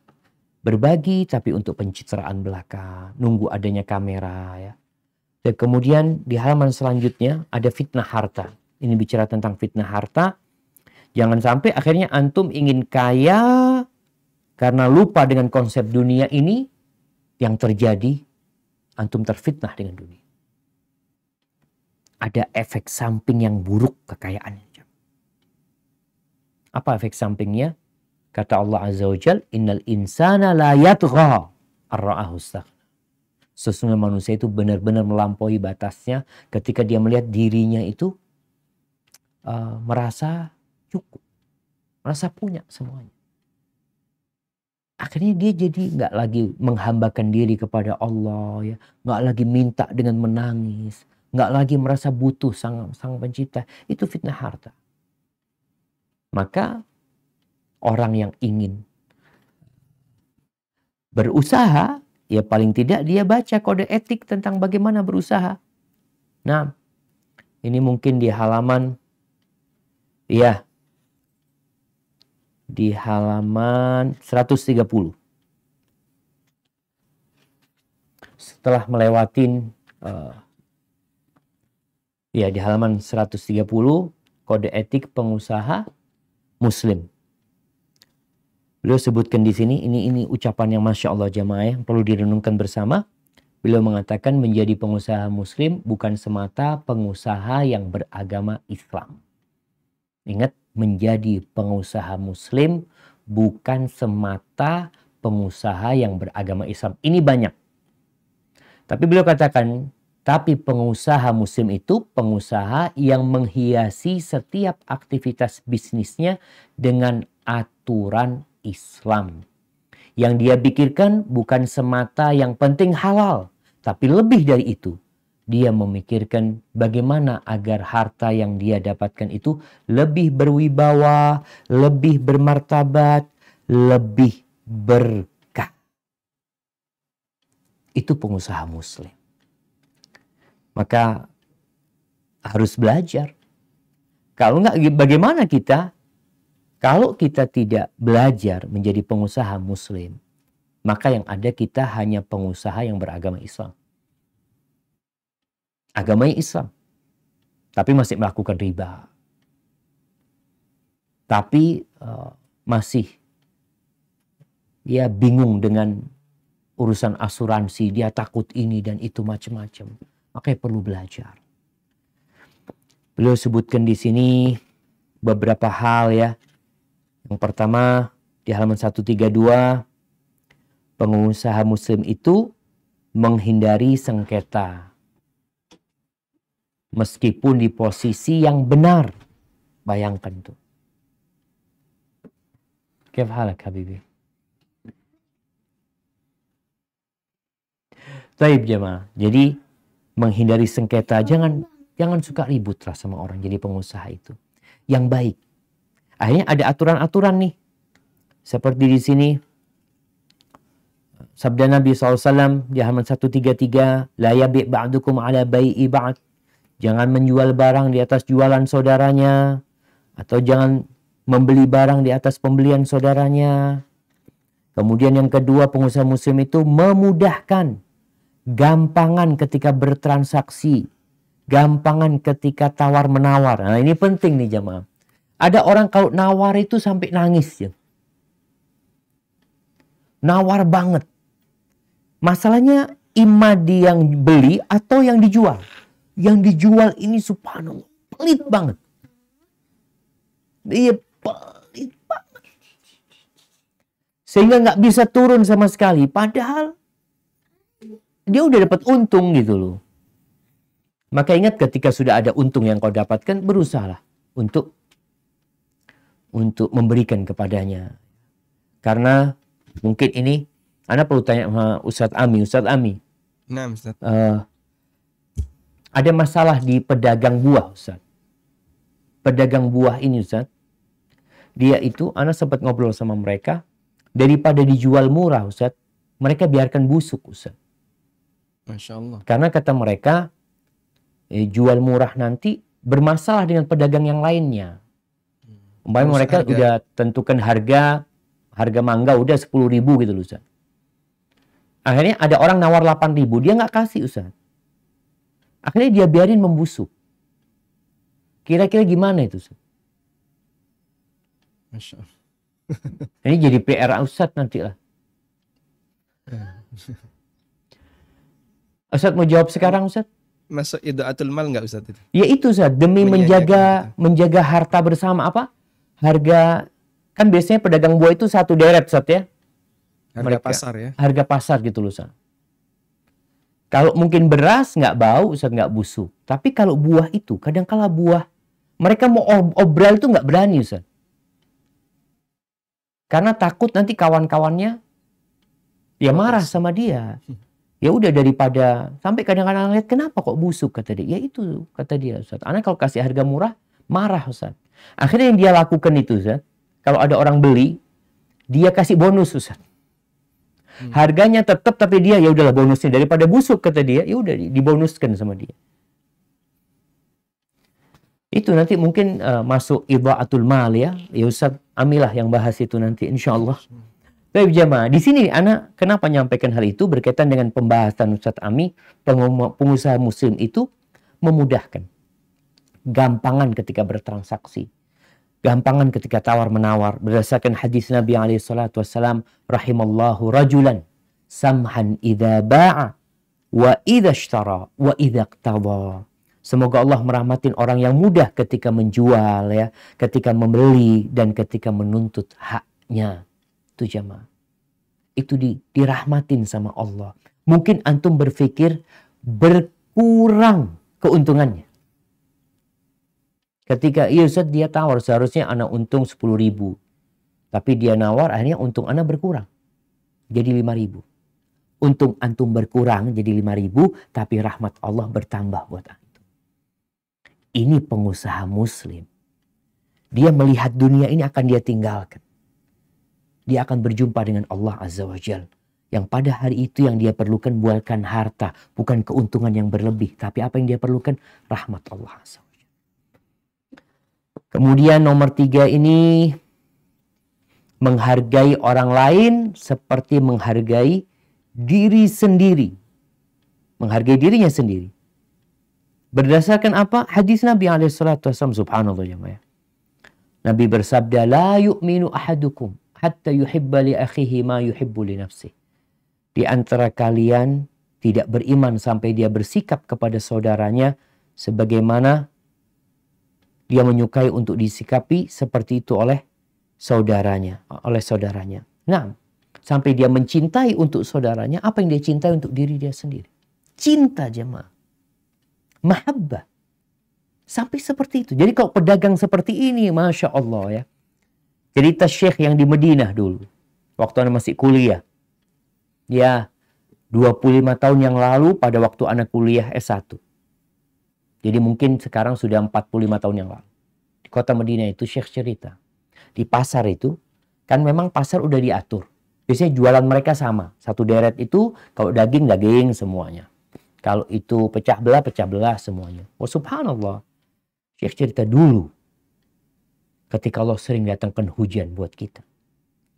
berbagi tapi untuk pencitraan belaka, nunggu adanya kamera ya. Dan kemudian di halaman selanjutnya ada fitnah harta. Ini bicara tentang fitnah harta. Jangan sampai akhirnya antum ingin kaya karena lupa dengan konsep dunia ini, yang terjadi, antum terfitnah dengan dunia. Ada efek samping yang buruk kekayaan. Apa efek sampingnya? Kata Allah Azza wa Jal, innal insana la yatgha ar-ra'ahu istaghna. Sesungguhnya manusia itu benar-benar melampaui batasnya ketika dia melihat dirinya itu merasa cukup, merasa punya semuanya. Akhirnya dia jadi nggak lagi menghambakan diri kepada Allah, ya, nggak lagi minta dengan menangis, nggak lagi merasa butuh sang pencipta. Itu fitnah harta. Maka orang yang ingin berusaha, ya paling tidak dia baca kode etik tentang bagaimana berusaha. Nah, ini mungkin di halaman, ya, di halaman 130. Setelah melewatin ya di halaman 130 kode etik pengusaha muslim. Beliau sebutkan di sini ini ucapan yang Masya Allah jamaah yang perlu direnungkan bersama. Beliau mengatakan menjadi pengusaha muslim bukan semata pengusaha yang beragama Islam. Ingat, menjadi pengusaha muslim bukan semata pengusaha yang beragama Islam. Ini banyak. Tapi beliau katakan, tapi pengusaha muslim itu pengusaha yang menghiasi setiap aktivitas bisnisnya dengan aturan Islam. Yang dia pikirkan bukan semata yang penting halal, tapi lebih dari itu. Dia memikirkan bagaimana agar harta yang dia dapatkan itu lebih berwibawa, lebih bermartabat, lebih berkah. Itu pengusaha muslim. Maka harus belajar. Kalau enggak, bagaimana kita? Kalau kita tidak belajar menjadi pengusaha muslim, maka yang ada kita hanya pengusaha yang beragama Islam. Agamanya Islam, tapi masih melakukan riba. Tapi masih ya bingung dengan urusan asuransi, dia takut ini dan itu macam-macam. Makanya perlu belajar. Beliau sebutkan di sini beberapa hal ya. Yang pertama di halaman 132, pengusaha muslim itu menghindari sengketa. Meskipun di posisi yang benar. Bayangkan tuh. Kaif halak habibi? Taib jemaah. Jadi menghindari sengketa, jangan suka ribut lah sama orang jadi pengusaha itu. Yang baik. Akhirnya ada aturan-aturan nih. Seperti di sini sabda Nabi SAW di halaman 133, la yabi' ba'dukum ala bai'i ba'd. Jangan menjual barang di atas jualan saudaranya, atau jangan membeli barang di atas pembelian saudaranya. Kemudian yang kedua, pengusaha muslim itu memudahkan, gampangan ketika bertransaksi, gampangan ketika tawar-menawar. Nah, ini penting nih jamaah. Ada orang kalau nawar itu sampai nangis ya. Nawar banget. Masalahnya imma dia yang beli atau yang dijual. Yang dijual ini subhanallah pelit banget. Dia pelit banget. Sehingga nggak bisa turun sama sekali. Padahal dia udah dapat untung gitu loh. Maka ingat ketika sudah ada untung yang kau dapatkan, berusahalah untuk memberikan kepadanya. Karena mungkin ini, Anda perlu tanya sama Ustadz Ami. Ustadz Ami, Nah, Ustaz. ada masalah di pedagang buah, Ustadz. Pedagang buah ini, Ustadz, dia itu, Anda sempat ngobrol sama mereka, daripada dijual murah, Ustadz, mereka biarkan busuk, Ustadz. Masya Allah. Karena kata mereka, jual murah nanti bermasalah dengan pedagang yang lainnya. Umpamanya mereka udah tentukan harga mangga udah 10.000 gitu loh, Ustaz. Akhirnya ada orang nawar 8.000, dia nggak kasih, Ustaz. Akhirnya dia biarin membusuk. Kira-kira gimana itu, Ustaz? Masya Allah. Ini jadi PR Ustaz nanti lah. Ustaz mau jawab sekarang, Ustaz? Masuk idaatul mal nggak, Ustaz? Itu? Ya itu, Ustaz, demi menjaga harta bersama apa? Harga, kan biasanya pedagang buah itu satu deret, Ustaz ya. Harga pasar ya. Harga pasar gitu loh, Ustaz. Kalau mungkin beras nggak bau, Ustaz, nggak busuk. Tapi kalau buah itu, kadang-kala buah, mereka mau obral itu nggak berani, Ustaz. Karena takut nanti kawan-kawannya ya marah sama dia. Ya udah, daripada sampai kadang-kadang lihat kenapa kok busuk, kata dia. Ya itu kata dia, Ustaz. Anak kalau kasih harga murah marah, Ustaz. Akhirnya yang dia lakukan itu, Ustaz, kalau ada orang beli, dia kasih bonus, Ustaz. Harganya tetap tapi dia ya udahlah bonusnya daripada busuk, kata dia. Ya udah dibonuskan sama dia. Itu nanti mungkin masuk idaatul mal ya. Ya Ustaz Amilah yang bahas itu nanti insyaallah. Baik jamaah, di sini Ana kenapa nyampaikan hal itu berkaitan dengan pembahasan Ustaz Ami, pengusaha muslim itu memudahkan. Gampangan ketika bertransaksi. Gampangan ketika tawar-menawar. Berdasarkan hadis Nabi SAW, rahimallahu rajulan samhan idha ba'a wa idha ishtara wa idha iqtada. Semoga Allah merahmatin orang yang mudah ketika menjual, ya, ketika membeli, dan ketika menuntut haknya. Itu jamaah. Itu dirahmatin sama Allah. Mungkin antum berpikir berkurang keuntungannya. Ketika iya Ustaz dia tawar, seharusnya anak untung 10.000. Tapi dia nawar, akhirnya untung anak berkurang. Jadi 5.000. Untung antum berkurang jadi 5.000, tapi rahmat Allah bertambah buat antum. Ini pengusaha muslim. Dia melihat dunia ini akan dia tinggalkan. Dia akan berjumpa dengan Allah Azza wa Jal. Yang pada hari itu yang dia perlukan bukan harta, bukan keuntungan yang berlebih. Tapi apa yang dia perlukan? Rahmat Allah Azza wa Jal. Kemudian nomor 3 ini, menghargai orang lain seperti menghargai diri sendiri. Menghargai dirinya sendiri. Berdasarkan apa? Hadis Nabi SAW, subhanallah jemaah. Nabi bersabda, la yu'minu ahadukum hatta yuhibba li akhihi ma yuhibbu li nafsih. Di antara kalian tidak beriman sampai dia bersikap kepada saudaranya sebagaimana dia menyukai untuk disikapi seperti itu oleh saudaranya. Nah, sampai dia mencintai untuk saudaranya apa yang dia cintai untuk diri dia sendiri. Cinta jemaah. Mahabbah. Sampai seperti itu. Jadi kalau pedagang seperti ini, Masya Allah ya. Cerita Syekh yang di Madinah dulu. Waktu anak masih kuliah. Ya, 25 tahun yang lalu pada waktu anak kuliah S1. Jadi mungkin sekarang sudah 45 tahun yang lalu. Di kota Madinah itu Syekh cerita. Di pasar itu, kan memang pasar udah diatur. Biasanya jualan mereka sama. Satu deret itu, kalau daging semuanya. Kalau itu pecah belah semuanya. Oh subhanallah. Syekh cerita dulu. Ketika Allah sering datangkan hujan buat kita.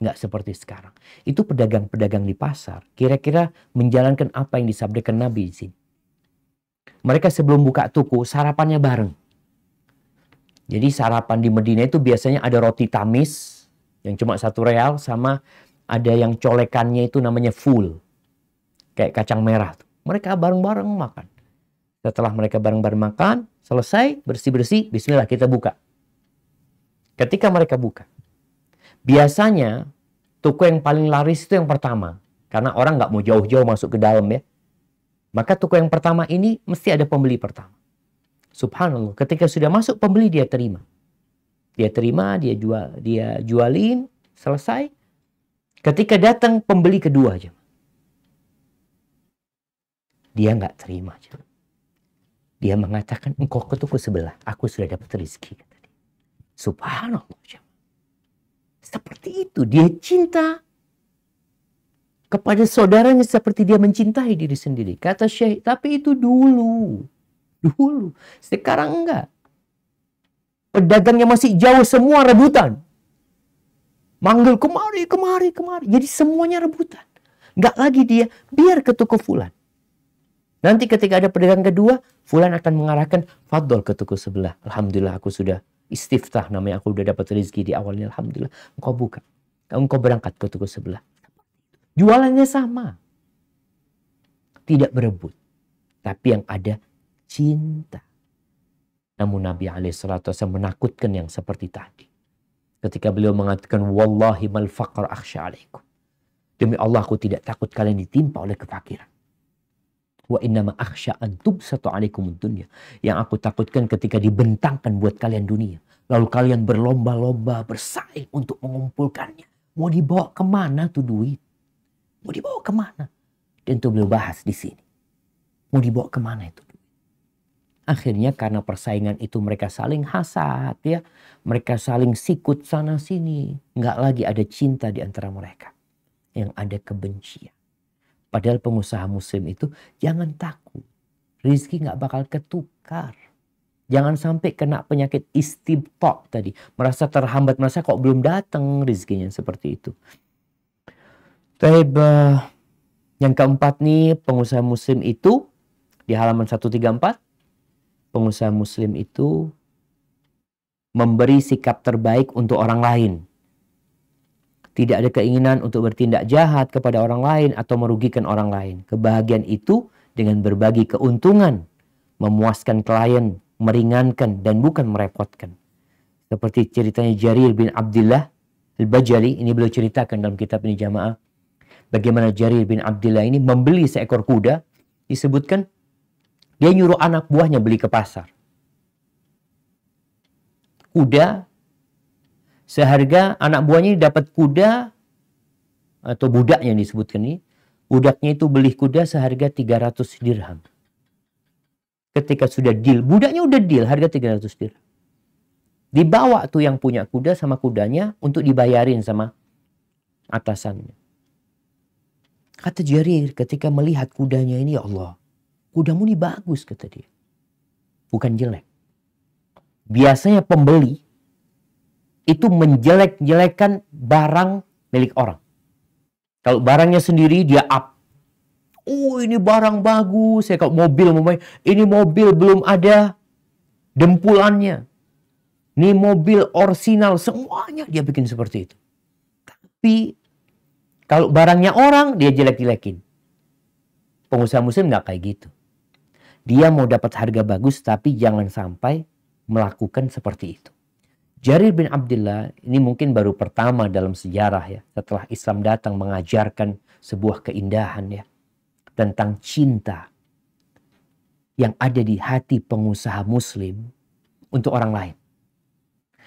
Nggak seperti sekarang. Itu pedagang-pedagang di pasar. Kira-kira menjalankan apa yang disabdakan Nabi di sini. Mereka sebelum buka toko, sarapannya bareng. Jadi sarapan di Medina itu biasanya ada roti tamis. Yang cuma 1 real. Sama ada yang colekannya itu namanya full. Kayak kacang merah. Mereka bareng-bareng makan. Setelah mereka bareng-bareng makan, selesai, bersih-bersih, bismillah kita buka. Ketika mereka buka, biasanya toko yang paling laris itu yang pertama. Karena orang nggak mau jauh-jauh masuk ke dalam ya. Maka toko yang pertama ini mesti ada pembeli pertama. Subhanallah, ketika sudah masuk pembeli dia terima. Dia terima, dia jualin, selesai. Ketika datang pembeli kedua aja. Dia nggak terima aja. Dia mengatakan, engkau ke toko sebelah, aku sudah dapat rezeki. Subhanallah. Seperti itu. Dia cinta kepada saudaranya seperti dia mencintai diri sendiri. Kata Syekh, tapi itu dulu. Dulu. Sekarang enggak. Pedagangnya masih jauh, semua rebutan. Manggil kemari. Jadi semuanya rebutan. Enggak lagi dia, biar ke toko fulan. Nanti ketika ada pedagang kedua, fulan akan mengarahkan, fadol ke toko sebelah. Alhamdulillah aku sudah istiftah, namanya aku sudah dapat rezeki di awalnya. Alhamdulillah, engkau buka. Engkau berangkat ke toko sebelah. Jualannya sama. Tidak berebut. Tapi yang ada cinta. Namun Nabi SAW menakutkan yang seperti tadi. Ketika beliau mengatakan, wallahi mal faqr akhsha alaikum. Demi Allah aku tidak takut kalian ditimpa oleh kefakiran. Wa innama akhsha an tubsatu alaikum dunya. Yang aku takutkan ketika dibentangkan buat kalian dunia. Lalu kalian berlomba-lomba bersaing untuk mengumpulkannya. Mau dibawa kemana tuh duit? Mau dibawa kemana? Dan itu beliau bahas di sini. Mau dibawa kemana itu duit? Akhirnya karena persaingan itu mereka saling hasad ya. Mereka saling sikut sana sini. Nggak lagi ada cinta di antara mereka. Yang ada kebencian. Padahal pengusaha muslim itu jangan takut. Rizki nggak bakal ketukar. Jangan sampai kena penyakit istibtok tadi. Merasa terhambat, merasa kok belum datang rizkinya seperti itu. Taib, yang keempat nih, pengusaha muslim itu di halaman 134. Pengusaha muslim itu memberi sikap terbaik untuk orang lain. Tidak ada keinginan untuk bertindak jahat kepada orang lain atau merugikan orang lain. Kebahagiaan itu dengan berbagi keuntungan, memuaskan klien, meringankan dan bukan merepotkan. Seperti ceritanya Jarir bin Abdullah Al-Bajali, ini beliau ceritakan dalam kitab ini jamaah. Bagaimana Jarir bin Abdullah ini membeli seekor kuda, disebutkan dia nyuruh anak buahnya beli ke pasar. Kuda seharga, anak buahnya dapat kuda atau budaknya disebutkan ini. Budaknya itu beli kuda seharga 300 dirham. Ketika sudah deal, budaknya udah deal harga 300 dirham. Dibawa tuh yang punya kuda sama kudanya untuk dibayarin sama atasannya. Kata Jarir ketika melihat kudanya ini, ya Allah, kudamu ini bagus kata dia. Bukan jelek. Biasanya pembeli itu menjelek-jelekan barang milik orang. Kalau barangnya sendiri dia up. Oh ini barang bagus. Ya, kalau mobil, ini mobil belum ada dempulannya. Ini mobil orisinal. Semuanya dia bikin seperti itu. Tapi kalau barangnya orang dia jelek-jelekin. Pengusaha muslim nggak kayak gitu. Dia mau dapat harga bagus tapi jangan sampai melakukan seperti itu. Jarir bin Abdullah ini mungkin baru pertama dalam sejarah ya. Setelah Islam datang mengajarkan sebuah keindahan ya. Tentang cinta yang ada di hati pengusaha muslim untuk orang lain.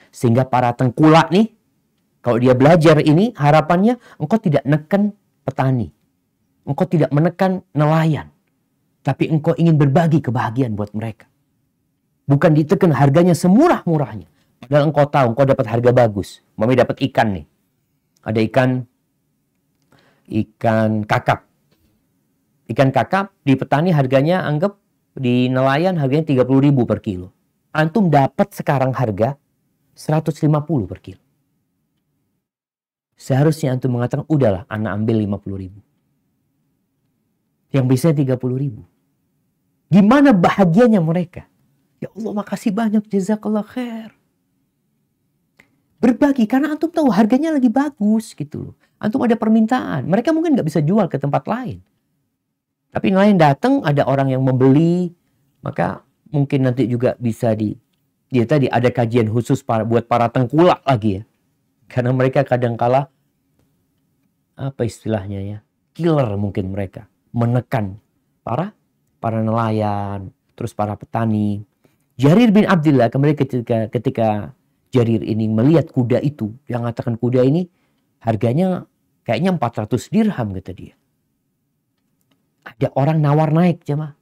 Sehingga para tengkulak nih, kalau dia belajar ini harapannya engkau tidak menekan petani. Engkau tidak menekan nelayan. Tapi engkau ingin berbagi kebahagiaan buat mereka. Bukan ditekan harganya semurah-murahnya. Dan engkau tahu, engkau dapat harga bagus. Mami dapat ikan nih. Ada ikan kakap. Ikan kakap di petani harganya, anggap di nelayan harganya 30.000 per kilo. Antum dapat sekarang harga 150 per kilo. Seharusnya antum mengatakan, udahlah, anak ambil 50.000. Yang biasanya 30.000. Gimana bahagianya mereka? Ya Allah, makasih banyak, jazakallah khair. Berbagi, karena antum tahu harganya lagi bagus gitu loh. Antum ada permintaan. Mereka mungkin nggak bisa jual ke tempat lain. Tapi nelayan datang, ada orang yang membeli, maka mungkin nanti juga bisa dia tadi ada kajian khusus buat para tengkulak lagi ya. Karena mereka kadangkala, apa istilahnya ya, killer mungkin mereka. Menekan para nelayan, terus para petani. Jarir bin Abdullah kemarin ketika Jarir ini melihat kuda itu, yang mengatakan kuda ini harganya kayaknya 400 dirham kata dia. Ada orang nawar naik jemaah.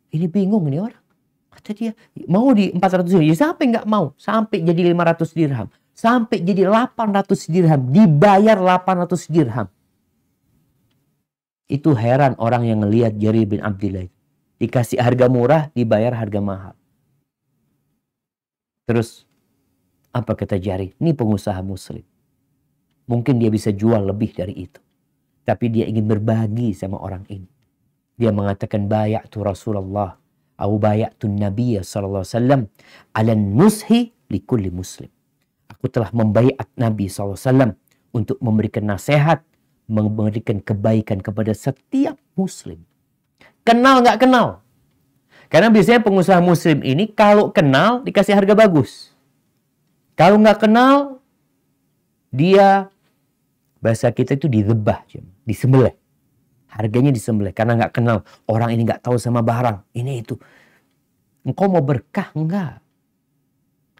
Ini bingung ini orang. Kata dia, mau di 400 dirham. Ya, sampai nggak mau. Sampai jadi 500 dirham. Sampai jadi 800 dirham. Dibayar 800 dirham. Itu heran orang yang ngelihat Jarir bin Abdullah. Dikasih harga murah, dibayar harga mahal. Terus, apa kata Jarir? Ini pengusaha muslim. Mungkin dia bisa jual lebih dari itu. Tapi dia ingin berbagi sama orang ini. Dia mengatakan, bayatu Rasulullah. Au bayatu Nabiya sallallahu alaihi wasallam. Alan nushi likulli muslim. Aku telah membayat Nabi sallallahu alaihi wasallam untuk memberikan nasihat, memberikan kebaikan kepada setiap muslim. Kenal nggak kenal? Karena biasanya pengusaha muslim ini kalau kenal dikasih harga bagus. Kalau nggak kenal, dia, bahasa kita itu didebah, disembelih. Harganya disembelih karena nggak kenal. Orang ini nggak tahu sama barang. Ini itu. Engkau mau berkah? Enggak.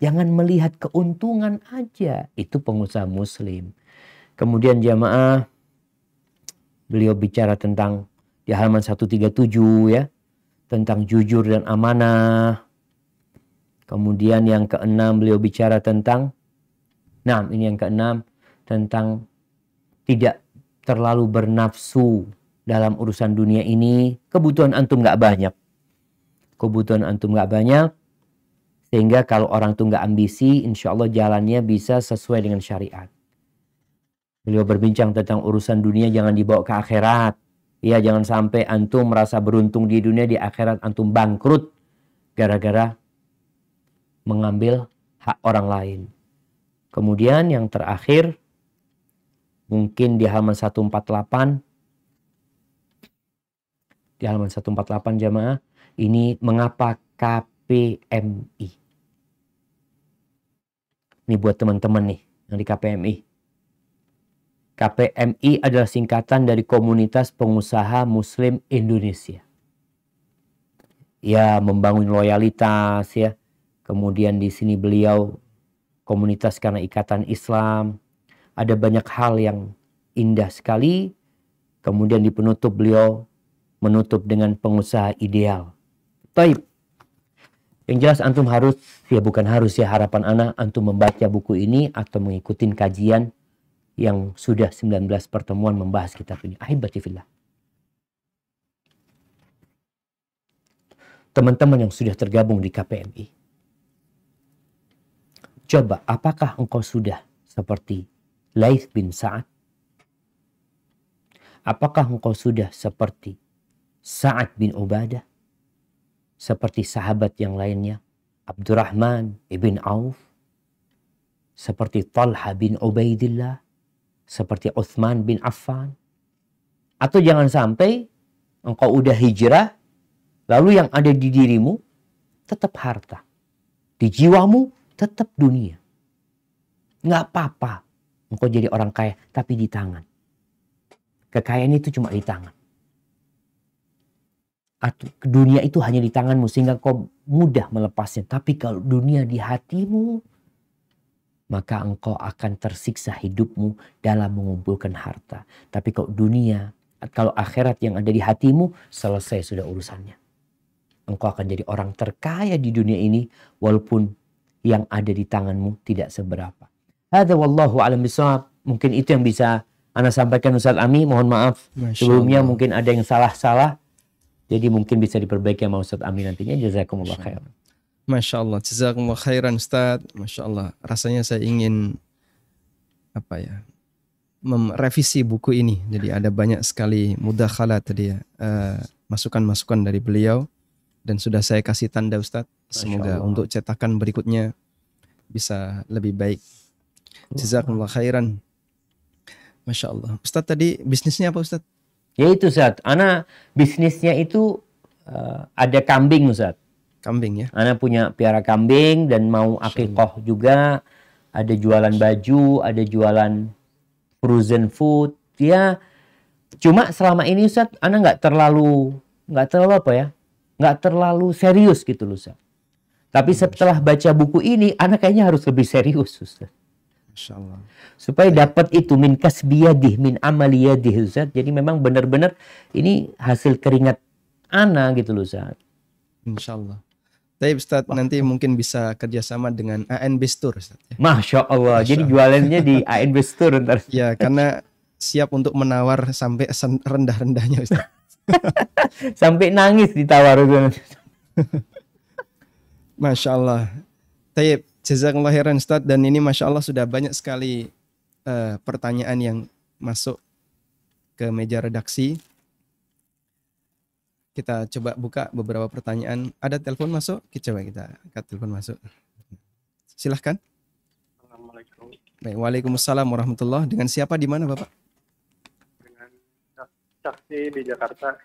Jangan melihat keuntungan aja. Itu pengusaha muslim. Kemudian jamaah, beliau bicara tentang di halaman 137 ya. Tentang jujur dan amanah. Kemudian yang keenam beliau bicara tentang, nah ini yang keenam, tentang tidak terlalu bernafsu dalam urusan dunia ini. Kebutuhan antum nggak banyak. Kebutuhan antum nggak banyak. Sehingga kalau orang tuh nggak ambisi, insya Allah jalannya bisa sesuai dengan syariat. Beliau berbincang tentang urusan dunia jangan dibawa ke akhirat. Ya, jangan sampai antum merasa beruntung di dunia, di akhirat antum bangkrut gara-gara mengambil hak orang lain. Kemudian yang terakhir, mungkin di halaman 148. Di halaman 148 jamaah, ini mengapa KPMI. Ini buat teman-teman nih yang di KPMI. KPMI adalah singkatan dari Komunitas Pengusaha Muslim Indonesia. Ya, membangun loyalitas ya. Kemudian di sini beliau komunitas karena ikatan Islam. Ada banyak hal yang indah sekali. Kemudian di penutup beliau menutup dengan pengusaha ideal. Taib. Yang jelas antum harus, ya bukan harus ya, harapan anak antum membaca buku ini atau mengikuti kajian yang sudah 19 pertemuan membahas kitab ini. Ahibati fillah. Teman-teman yang sudah tergabung di KPMI. Coba, apakah engkau sudah seperti Laits bin Sa'ad? Apakah engkau sudah seperti Sa'ad bin Ubadah? Seperti sahabat yang lainnya? Abdurrahman ibn Auf? Seperti Talha bin Ubaidillah? Seperti Uthman bin Affan? Atau jangan sampai engkau udah hijrah, lalu yang ada di dirimu tetap harta. Di jiwamu tetap dunia. Nggak apa-apa engkau jadi orang kaya, tapi di tangan. Kekayaan itu cuma di tangan. Atau dunia itu hanya di tanganmu sehingga kau mudah melepasnya. Tapi kalau dunia di hatimu, maka engkau akan tersiksa hidupmu dalam mengumpulkan harta. Tapi kalau dunia, kalau akhirat yang ada di hatimu, selesai sudah urusannya. Engkau akan jadi orang terkaya di dunia ini, walaupun yang ada di tanganmu tidak seberapa. Hadza wallahu a'lam bishawab. Mungkin itu yang bisa ana sampaikan Ustaz Ami. Mohon maaf sebelumnya mungkin ada yang salah-salah. Jadi mungkin bisa diperbaiki sama Ustaz Ami nantinya. Jazakumullah khairan. Masya Allah, jazakumullah khairan Ustaz. Masya Allah, rasanya saya ingin merevisi buku ini. Jadi ada banyak sekali mudakhalat tadi ya, masukan-masukan dari beliau, dan sudah saya kasih tanda Ustaz. Semoga untuk cetakan berikutnya bisa lebih baik. Jazakumullah khairan. Masya Allah. Ustaz tadi bisnisnya apa Ustaz? Ya itu Ustaz, ana bisnisnya itu ada kambing Ustaz. Kambing ya? Ana punya piara kambing dan mau akikoh juga. Ada jualan baju, ada jualan frozen food. Ya, cuma selama ini Ustaz, ana nggak terlalu nggak terlalu serius gitu loh Ustaz. Tapi setelah baca buku ini, ana kayaknya harus lebih serius Ustaz. Masya Allah. Supaya dapat itu min kasbiyadih, min amaliyadih Ustaz. Jadi memang benar-benar ini hasil keringat ana gitu loh Ustaz. Insya Allah. Tapi Ustaz nanti mungkin bisa kerjasama dengan ANB Store Ustaz. Masya Allah. Masya Jadi Allah. jualannya di ANB Store ntar. Ya, karena siap untuk menawar sampai rendah-rendahnya Ustaz. Sampai nangis ditawar. Masya Allah. Tayyib, jazakallah khairan Ustaz. Dan ini Masya Allah sudah banyak sekali pertanyaan yang masuk ke meja redaksi. Kita coba buka beberapa pertanyaan. Ada telepon masuk? Kita angkat telepon masuk. Silahkan. Assalamualaikum. Baik, waalaikumsalam warahmatullahi. Dengan siapa di mana Bapak? Dengan saksi di Jakarta.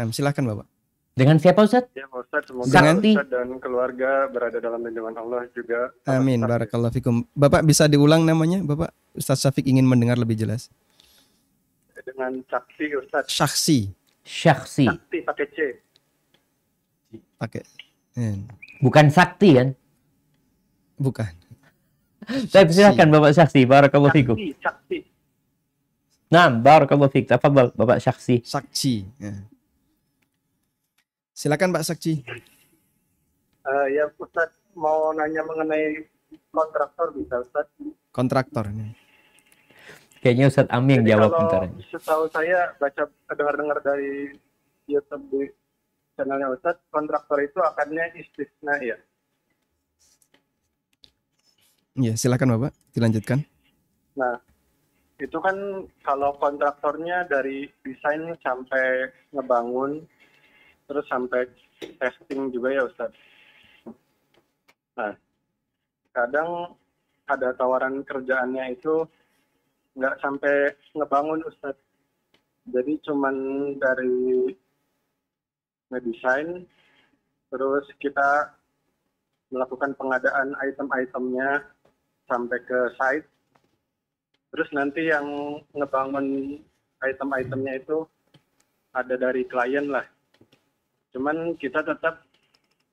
Silahkan Bapak. Dengan siapa Ustaz? Ya Pak Ustadz, semoga Sakti. Ustadz dan keluarga berada dalam lindungan Allah juga. Amin. Barakallahu fikum. Bapak bisa diulang namanya Bapak? Ustaz Syafiq ingin mendengar lebih jelas. Dengan saksi Ustadz. Syaksi. Syaksi. Sakti pakai C. Pakai. Bukan sakti kan? Bukan. Saya silakan Bapak Syaksi. Barakallahu fikum. Saksi. Nah, barakallahu fik. Tafadhal Bapak Syaksi. Saksi. Ya. Silakan Pak Saksi. Ya Ustadz, mau nanya mengenai kontraktor bisa Ustadz? Kontraktor. Kayaknya Ustadz Ami yang Jadi jawab kalau bentar. setahu saya dengar dari YouTube di channelnya Ustadz, kontraktor itu akarnya istisna ya. Ya, silakan Bapak, dilanjutkan. Nah, itu kan kalau kontraktornya dari desain sampai ngebangun, terus sampai testing juga ya Ustadz. Nah, kadang ada tawaran kerjaannya itu nggak sampai ngebangun Ustadz. Jadi cuman dari ngedesain, terus kita melakukan pengadaan item-itemnya sampai ke site, terus nanti yang ngebangun item-itemnya itu ada dari klien lah. Cuman kita tetap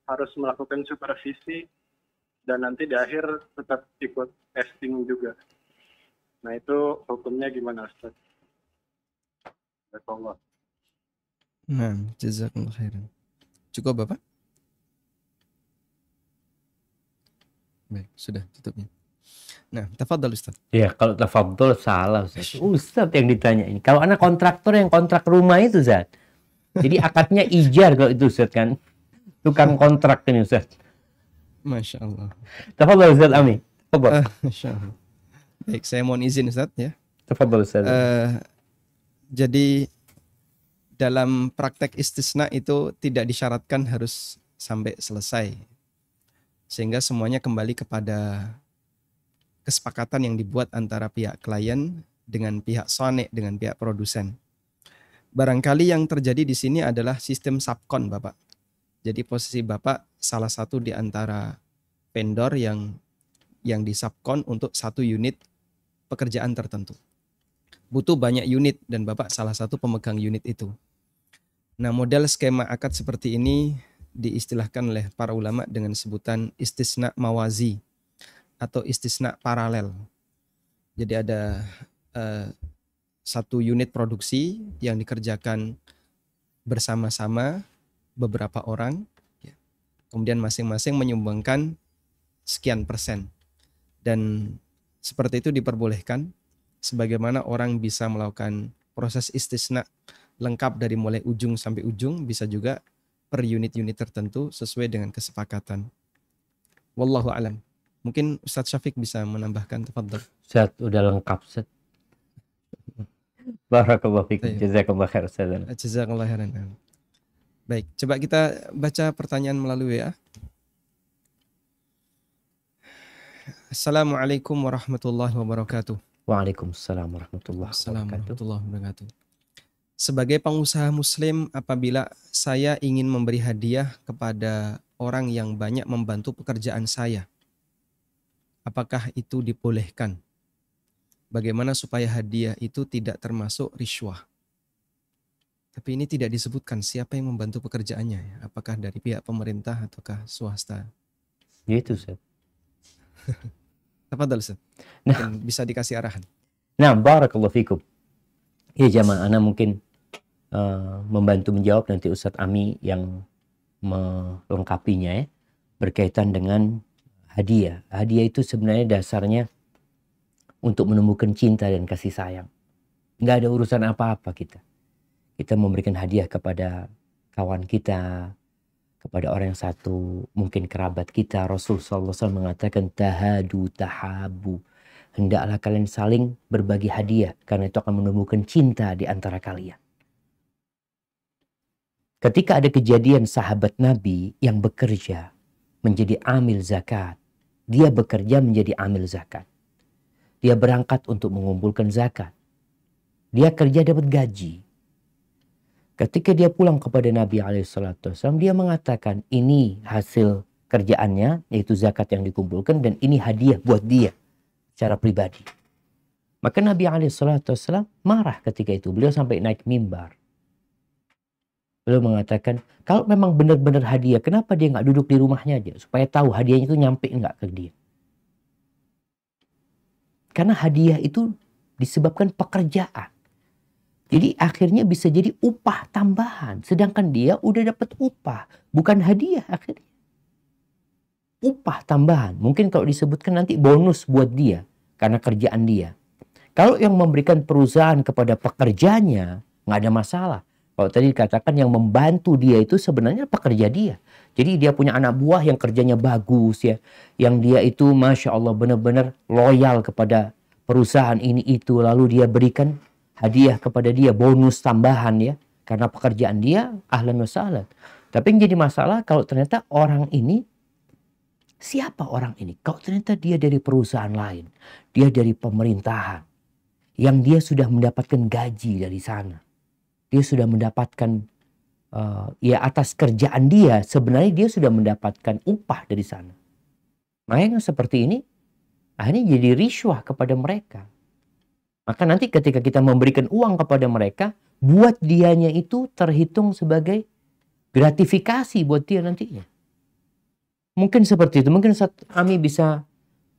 harus melakukan supervisi dan nanti di akhir tetap ikut testing juga. Nah itu hukumnya gimana Ustaz? Jazakallah. Nah, jazakallah khairan. Cukup Bapak? Baik, sudah tutupnya. Nah, tafadhal Ustaz. Ya, kalau tafadhol salah Ustaz. Ustaz yang ditanya ini. Kalau anak kontraktor yang kontrak rumah itu Ustaz. Jadi akadnya ijar kalau itu Ustaz kan. Tukang kontrak ini Ustaz. Masya Allah. Tafadhol Ustaz Ami. Tafadhol. Masya Allah. Baik, saya mohon izin Ustaz ya. Tafadhol Ustaz. Jadi dalam praktek istisna itu tidak disyaratkan harus sampai selesai. Sehingga semuanya kembali kepada kesepakatan yang dibuat antara pihak klien dengan pihak sonek, dengan pihak produsen. Barangkali yang terjadi di sini adalah sistem subkon Bapak. Jadi posisi Bapak salah satu di antara vendor yang disubkon untuk satu unit pekerjaan tertentu. Butuh banyak unit dan Bapak salah satu pemegang unit itu. Nah, model skema akad seperti ini diistilahkan oleh para ulama dengan sebutan istisna mawazi atau istisna paralel. Jadi ada satu unit produksi yang dikerjakan bersama-sama beberapa orang. Kemudian masing-masing menyumbangkan sekian persen. Dan seperti itu diperbolehkan, sebagaimana orang bisa melakukan proses istisna lengkap dari mulai ujung sampai ujung, bisa juga per unit-unit tertentu sesuai dengan kesepakatan. Wallahu alam. Mungkin Ustadz Syafiq bisa menambahkan, tafadhol. Ustaz, udah lengkap Ustaz. Barakallahu fikum. Baik. Jazakallahu khair Ustaz. Jazakallahu khairan. Baik, coba kita baca pertanyaan melalui WA. Assalamualaikum warahmatullahi wabarakatuh. Waalaikumsalam warahmatullahi Assalamualaikum wabarakatuh. warahmatullahi wabarakatuh. Sebagai pengusaha muslim, apabila saya ingin memberi hadiah kepada orang yang banyak membantu pekerjaan saya, apakah itu dibolehkan? Bagaimana supaya hadiah itu tidak termasuk riswah? Tapi ini tidak disebutkan siapa yang membantu pekerjaannya, ya. Apakah dari pihak pemerintah ataukah swasta? Gitu Ustaz. Tafadhol Ustaz. Nah. Mungkin bisa dikasih arahan. Nah, barakallahu fikum. Ya jamaah, ana mungkin membantu menjawab, nanti Ustadz Ami yang melengkapinya ya, berkaitan dengan hadiah. Hadiah itu sebenarnya dasarnya untuk menemukan cinta dan kasih sayang. Nggak ada urusan apa-apa kita. Kita memberikan hadiah kepada kawan kita, kepada orang yang satu, mungkin kerabat kita. Rasul sallallahu alaihi wasallam mengatakan tahadu tahabu. Hendaklah kalian saling berbagi hadiah, karena itu akan menemukan cinta di antara kalian. Ketika ada kejadian sahabat Nabi yang bekerja menjadi amil zakat, dia bekerja menjadi amil zakat. Dia berangkat untuk mengumpulkan zakat. Dia kerja dapat gaji. Ketika dia pulang kepada Nabi SAW, dia mengatakan ini hasil kerjaannya, yaitu zakat yang dikumpulkan, dan ini hadiah buat dia secara pribadi. Maka Nabi SAW marah ketika itu. Beliau sampai naik mimbar. Beliau mengatakan, kalau memang benar-benar hadiah, kenapa dia nggak duduk di rumahnya aja? Supaya tahu hadiahnya itu nyampe nggak ke dia. Karena hadiah itu disebabkan pekerjaan. Jadi akhirnya bisa jadi upah tambahan. Sedangkan dia udah dapat upah. Bukan hadiah akhirnya. Upah tambahan. Mungkin kalau disebutkan nanti bonus buat dia. Karena kerjaan dia. Kalau yang memberikan perusahaan kepada pekerjanya, nggak ada masalah. Kalau tadi dikatakan yang membantu dia itu sebenarnya pekerja dia. Jadi dia punya anak buah yang kerjanya bagus ya. Yang dia itu Masya Allah benar-benar loyal kepada perusahaan ini itu. Lalu dia berikan hadiah kepada dia, bonus tambahan ya. Karena pekerjaan dia ahlan wa sahlan. Tapi yang jadi masalah kalau ternyata orang ini, siapa orang ini? Kalau ternyata dia dari perusahaan lain. Dia dari pemerintahan. Yang dia sudah mendapatkan gaji dari sana. Dia sudah mendapatkan ya atas kerjaan dia, sebenarnya dia sudah mendapatkan upah dari sana. Makanya seperti ini akhirnya jadi riswah kepada mereka. Maka nanti ketika kita memberikan uang kepada mereka, buat dianya itu terhitung sebagai gratifikasi buat dia nantinya. Mungkin seperti itu. Mungkin Ustaz Ami bisa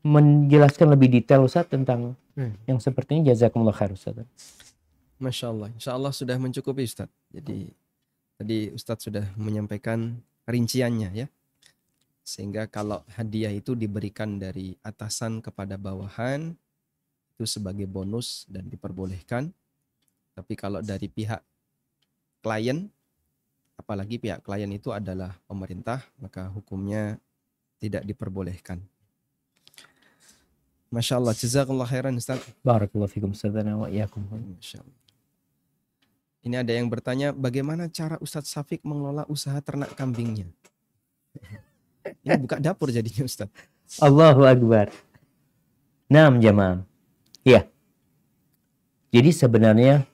menjelaskan lebih detail Ustaz tentang yang seperti ini. Jazakumullah khair Ustaz. Masya Allah. Insya Allah sudah mencukupi Ustaz. Jadi tadi Ustaz sudah menyampaikan rinciannya ya. Sehingga kalau hadiah itu diberikan dari atasan kepada bawahan, itu sebagai bonus dan diperbolehkan. Tapi kalau dari pihak klien, apalagi pihak klien itu adalah pemerintah, maka hukumnya tidak diperbolehkan. Masya Allah. Jazakallah khairan Ustaz. Barakallahu fikum Ustazana wa iyyakum. Masya Allah. Ini ada yang bertanya, bagaimana cara Ustadz Syafiq mengelola usaha ternak kambingnya? Ini buka dapur jadinya Ustadz. Allahu Akbar. Naam jamaah. Ya. Jadi sebenarnya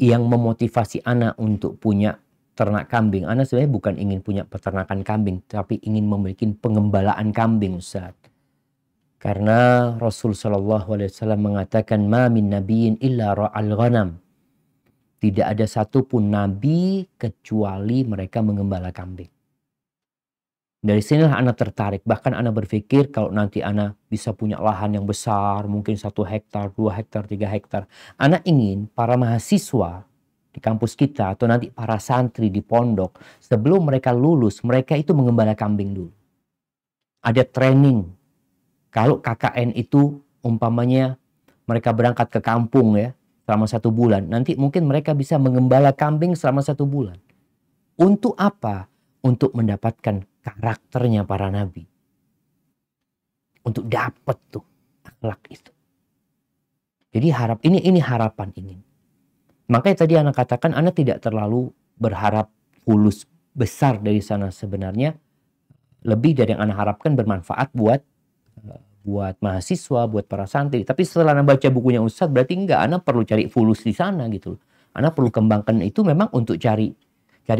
yang memotivasi anak untuk punya ternak kambing, anak sebenarnya bukan ingin punya peternakan kambing, tapi ingin memiliki pengembalaan kambing Ustaz. Karena Rasul Shallallahu Alaihi Wasallam mengatakan, "Ma min nabiyyin illa ra'al ghanam." Tidak ada satupun nabi kecuali mereka mengembala kambing. Dari sinilah anak tertarik. Bahkan anak berpikir kalau nanti anak bisa punya lahan yang besar, mungkin 1 hektar, 2 hektar, 3 hektar. Anak ingin para mahasiswa di kampus kita atau nanti para santri di pondok, sebelum mereka lulus, mereka itu mengembala kambing dulu. Ada training. Kalau KKN itu umpamanya mereka berangkat ke kampung ya selama 1 bulan, nanti mungkin mereka bisa mengembala kambing selama 1 bulan. Untuk apa? Untuk mendapatkan karakternya para nabi. Untuk dapat tuh akhlak itu. Jadi ini harapan ingin. Makanya tadi anak katakan anak tidak terlalu berharap fulus besar dari sana sebenarnya. Lebih dari yang anak harapkan bermanfaat buat mahasiswa, buat para santri. Tapi setelah anak baca bukunya Ustadz, berarti enggak, anak perlu cari fulus di sana gitu. Anak perlu kembangkan itu memang untuk cari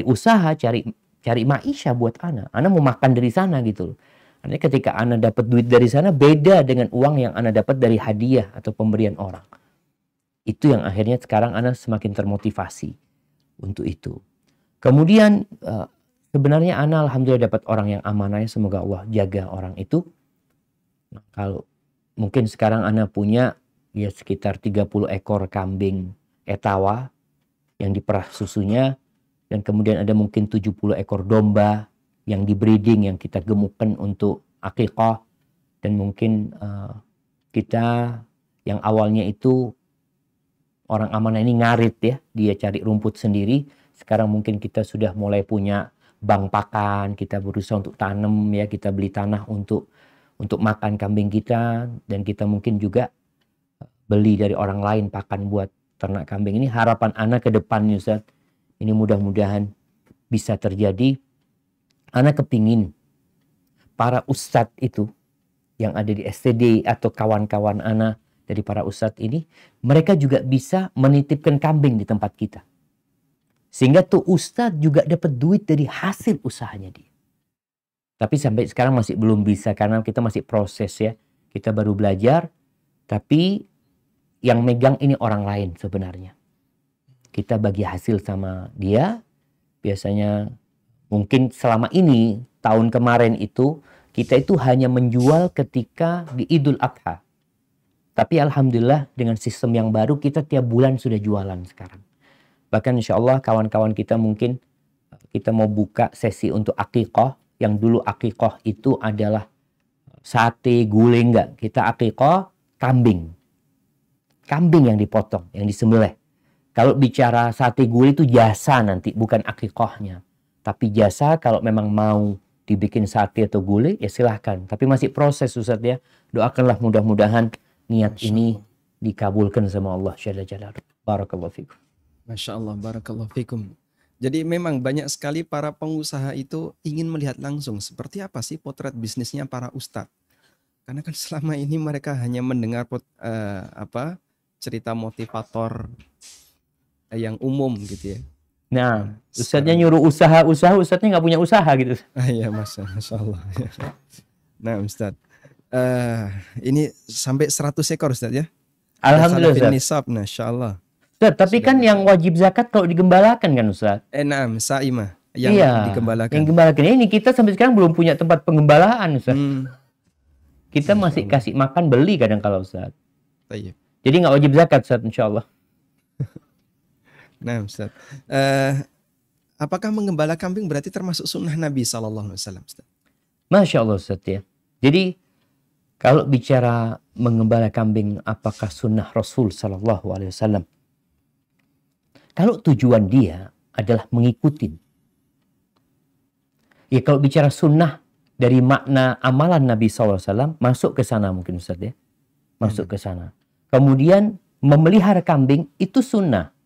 usaha, cari maisha buat anak. Anak mau makan dari sana gitu. Karena ketika anak dapat duit dari sana beda dengan uang yang anak dapat dari hadiah atau pemberian orang. Itu yang akhirnya sekarang anak semakin termotivasi untuk itu. Kemudian sebenarnya anak alhamdulillah dapat orang yang amanah, semoga Allah jaga orang itu. Nah, kalau mungkin sekarang anak punya ya sekitar 30 ekor kambing etawa yang diperah susunya, dan kemudian ada mungkin 70 ekor domba yang di breeding, yang kita gemukkan untuk akikah. Dan mungkin kita yang awalnya itu orang amanah ini ngarit ya, dia cari rumput sendiri. Sekarang mungkin kita sudah mulai punya bank pakan, kita berusaha untuk tanam ya, kita beli tanah untuk makan kambing kita, dan kita mungkin juga beli dari orang lain pakan buat ternak kambing. Ini harapan anak ke depan Ustaz. Ini mudah-mudahan bisa terjadi. Anak kepingin para ustadz itu yang ada di STD atau kawan-kawan anak dari para ustadz ini, mereka juga bisa menitipkan kambing di tempat kita. Sehingga tuh ustadz juga dapat duit dari hasil usahanya dia. Tapi sampai sekarang masih belum bisa karena kita masih proses ya. Kita baru belajar, tapi yang megang ini orang lain sebenarnya. Kita bagi hasil sama dia, biasanya mungkin selama ini, tahun kemarin itu, kita itu hanya menjual ketika di Idul Adha. Tapi alhamdulillah dengan sistem yang baru, kita tiap bulan sudah jualan sekarang. Bahkan insya Allah kawan-kawan kita mungkin, kita mau buka sesi untuk akikah. Yang dulu akikah itu adalah sate, gulai, enggak. Kita akikah kambing. Kambing yang dipotong, yang disembelih. Kalau bicara sate gulai itu jasa nanti, bukan akikahnya. Tapi jasa kalau memang mau dibikin sate atau gulai ya silahkan. Tapi masih proses Ustaz ya. Doakanlah mudah-mudahan niat ini dikabulkan sama Allah Jalla Jalaluhu. Barakallahu fikum. Masya Allah, barakallahu fikum. Jadi memang banyak sekali para pengusaha itu ingin melihat langsung seperti apa sih potret bisnisnya para ustadz. Karena kan selama ini mereka hanya mendengar cerita motivator yang umum gitu ya. Nah, ustadznya nyuruh usaha, ustadznya nggak punya usaha gitu. Iya, Masya Allah. Nah, Ustadz, ini sampai 100 ekor Ustadz ya? Alhamdulillah Ustadz. Nisab, Masya Allah. Ustadz, tapi kan yang wajib zakat kalau digembalakan kan Ustadz? Naam, sa'imah yang digembalakan. Yang digembalakan. Ini kita sampai sekarang belum punya tempat penggembalaan Ustadz. Kita masih kasih makan beli kadang kalau Ustadz. Jadi nggak wajib zakat Ustadz, insya Allah. Nah, Ustaz. Apakah menggembala kambing berarti termasuk sunnah Nabi SAW, Ustaz? Masya Allah, Ustaz ya. Jadi, kalau bicara menggembala kambing, apakah sunnah Rasul SAW? Kalau tujuan dia adalah mengikuti. Ya, kalau bicara sunnah dari makna amalan Nabi SAW, masuk ke sana mungkin, Ustaz ya. Masuk ke sana. Kemudian, memelihara kambing itu sunnah.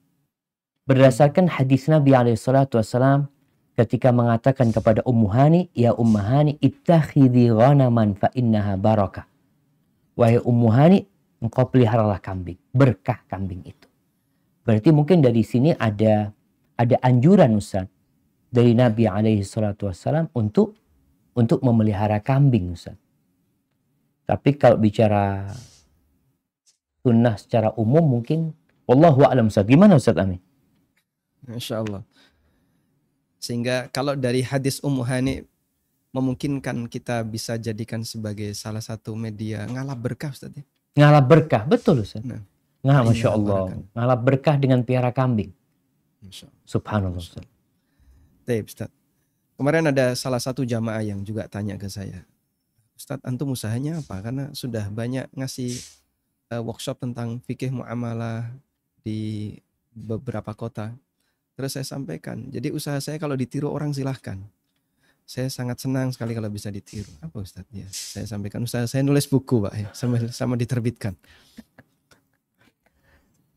Berdasarkan hadis Nabi SAW ketika mengatakan kepada Ummu Hani, ya Ummu Hani, ittakhidhi ghanaman fa innaha barakah. Wahai Ummu Hani, engkau peliharalah kambing, berkah kambing itu. Berarti mungkin dari sini ada anjuran Ustaz dari Nabi SAW untuk memelihara kambing Ustaz. Tapi kalau bicara sunnah secara umum mungkin wallahu a'lam Ustaz. Gimana Ustaz Amin? Masya Allah. Sehingga kalau dari hadis Ummu Hani memungkinkan kita bisa jadikan sebagai salah satu media ngalap berkah Ustaz ya? Ngalap berkah, betul Ustaz. Masya Allah. Ngalap berkah dengan piara kambing. Masya Allah. Subhanallah Ustaz. Baik, Ustaz. Kemarin ada salah satu jamaah yang juga tanya ke saya, Ustaz, antum usahanya apa? Karena sudah banyak ngasih workshop tentang fikih muamalah di beberapa kota. Terus saya sampaikan, jadi usaha saya kalau ditiru orang silahkan. Saya sangat senang sekali kalau bisa ditiru. Apa Ustaz? Ya, saya sampaikan usaha saya nulis buku, Pak, ya, sama diterbitkan.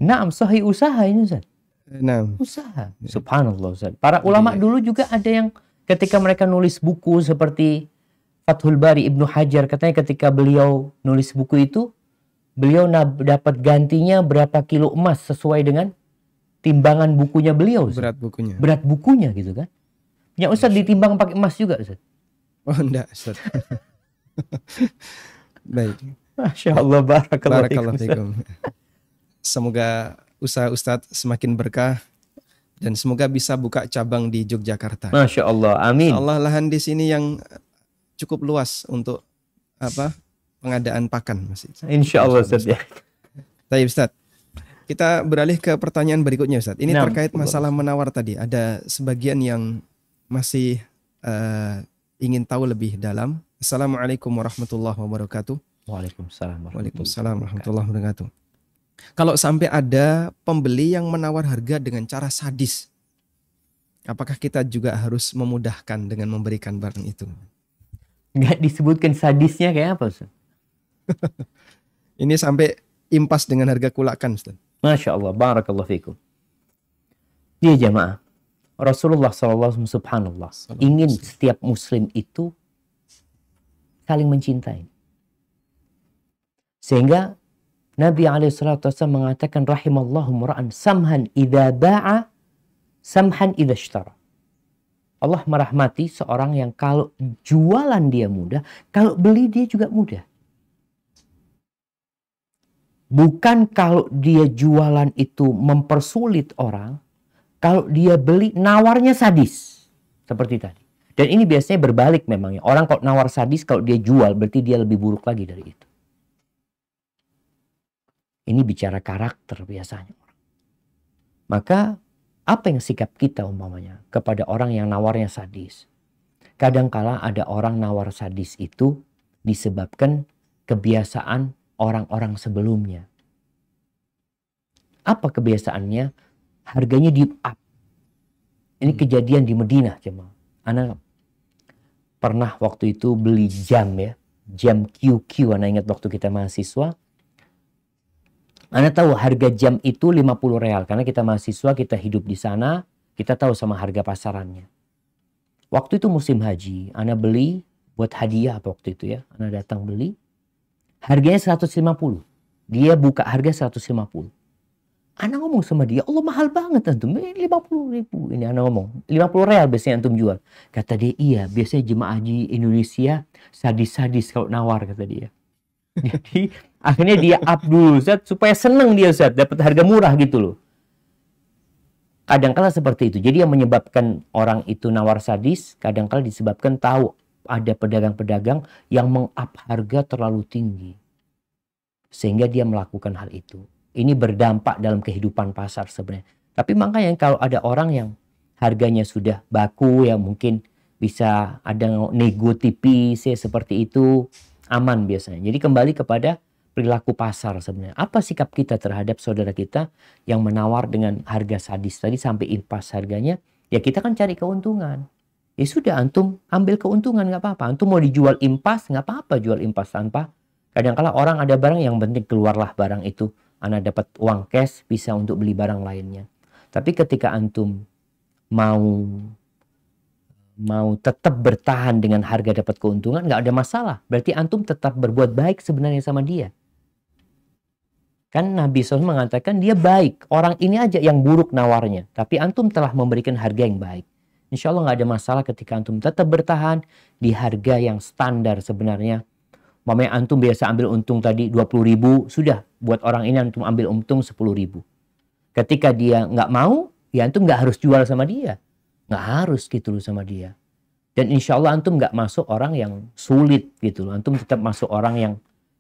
Naam, sahih usaha ini Ustaz. Nah, Usaha. Subhanallah Ustaz. Para ulama dulu juga ada yang ketika mereka nulis buku seperti Fathul Bari Ibnu Hajar, katanya ketika beliau nulis buku itu, beliau dapat gantinya berapa kilo emas sesuai dengan timbangan bukunya beliau. Ustaz. berat bukunya. Berat bukunya gitu kan. Ya Ustaz ditimbang pakai emas juga Ustaz. Oh enggak, Ustaz. Baik. Masya Allah, Barakallahu barakallahu fikum. Semoga usaha Ustadz semakin berkah dan semoga bisa buka cabang di Yogyakarta. Masya Allah, amin. Allah, lahan di sini yang cukup luas untuk pengadaan pakan, Mas. Insya Allah Ustaz ya. Baik Ustadz. Kita beralih ke pertanyaan berikutnya Ustadz. Ini Nah, terkait masalah menawar tadi. Ada sebagian yang masih ingin tahu lebih dalam. Assalamualaikum warahmatullahi wabarakatuh. Waalaikumsalam. Waalaikumsalam warahmatullahi wabarakatuh. Kalau sampai ada pembeli yang menawar harga dengan cara sadis, apakah kita juga harus memudahkan dengan memberikan barang itu? Nggak disebutkan sadisnya kayak apa Ustaz? Ini sampai impas dengan harga kulakan, Ustaz. Masya Allah, barakallahu fikum. Dia jamaah. Rasulullah SAW subhanallah ingin setiap muslim itu saling mencintai. Sehingga Nabi SAW mengatakan rahimallahu mura'an samhan idha ba'a samhan idha ishtara. Allah merahmati seorang yang kalau jualan dia mudah, kalau beli dia juga mudah. Bukan kalau dia jualan itu mempersulit orang, kalau dia beli nawarnya sadis. Seperti tadi. Dan ini biasanya berbalik memangnya. Orang kalau nawar sadis, kalau dia jual berarti dia lebih buruk lagi dari itu. Ini bicara karakter biasanya. Maka apa yang sikap kita umpamanya kepada orang yang nawarnya sadis? Kadangkala ada orang nawar sadis itu disebabkan kebiasaan orang-orang sebelumnya. Apa kebiasaannya? Harganya di up. Ini kejadian di Madinah, jemaah. Anak pernah waktu itu beli jam ya. Jam QQ, anak ingat waktu kita mahasiswa. Anak tahu harga jam itu 50 real. Karena kita mahasiswa, kita hidup di sana. Kita tahu sama harga pasarannya. Waktu itu musim haji. Anak beli buat hadiah apa waktu itu ya. Anak datang beli. Harganya 150. Dia buka harga 150. Anak ngomong sama dia, Allah mahal banget antum. 50 ribu. Ini anak ngomong. 50 real biasanya antum jual. Kata dia, iya biasanya jemaah haji Indonesia sadis-sadis kalau nawar, kata dia. Jadi akhirnya dia up dulu Ustaz, supaya seneng dia Ustaz, dapat harga murah gitu loh. Kadangkala seperti itu. Jadi yang menyebabkan orang itu nawar sadis, kadangkala disebabkan tahu ada pedagang-pedagang yang meng-up harga terlalu tinggi. Sehingga dia melakukan hal itu. Ini berdampak dalam kehidupan pasar sebenarnya. Tapi makanya kalau ada orang yang harganya sudah baku, ya mungkin bisa ada nego tipis ya, seperti itu, aman biasanya. Jadi kembali kepada perilaku pasar sebenarnya. Apa sikap kita terhadap saudara kita yang menawar dengan harga sadis tadi sampai impas harganya? Ya kita kan cari keuntungan. Ya sudah, antum ambil keuntungan nggak apa-apa. Antum mau dijual impas nggak apa-apa, jual impas tanpa. Kadang-kala orang ada barang yang penting keluarlah barang itu. Anda dapat uang cash bisa untuk beli barang lainnya. Tapi ketika antum mau tetap bertahan dengan harga dapat keuntungan, nggak ada masalah. Berarti antum tetap berbuat baik sebenarnya sama dia. Kan Nabi SAW mengatakan dia baik. Orang ini aja yang buruk nawarnya. Tapi antum telah memberikan harga yang baik. Insya Allah nggak ada masalah ketika antum tetap bertahan di harga yang standar sebenarnya. Mamanya antum biasa ambil untung tadi 20 ribu, sudah buat orang ini antum ambil untung 10 ribu. Ketika dia nggak mau, ya antum nggak harus jual sama dia. Nggak harus gitu loh sama dia. Dan insya Allah antum nggak masuk orang yang sulit gitu loh. Antum tetap masuk orang yang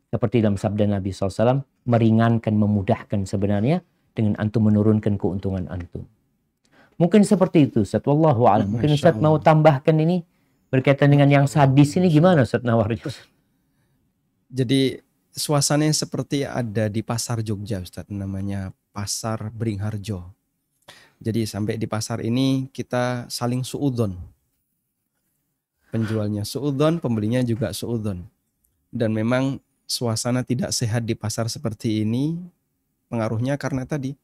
seperti dalam sabda Nabi SAW, meringankan, memudahkan sebenarnya dengan antum menurunkan keuntungan antum. Mungkin seperti itu Ustaz, wallahu a'lam. Mungkin Masya Ustaz mau Allah. tambahkan ini berkaitan dengan yang sadis ini gimana Ustaz nawarnya? Jadi suasananya seperti ada di pasar Jogja Ustaz, namanya Pasar Beringharjo. Jadi sampai di pasar ini kita saling suudzon. Penjualnya suudzon, pembelinya juga suudzon. Dan memang suasana tidak sehat di pasar seperti ini pengaruhnya karena tadi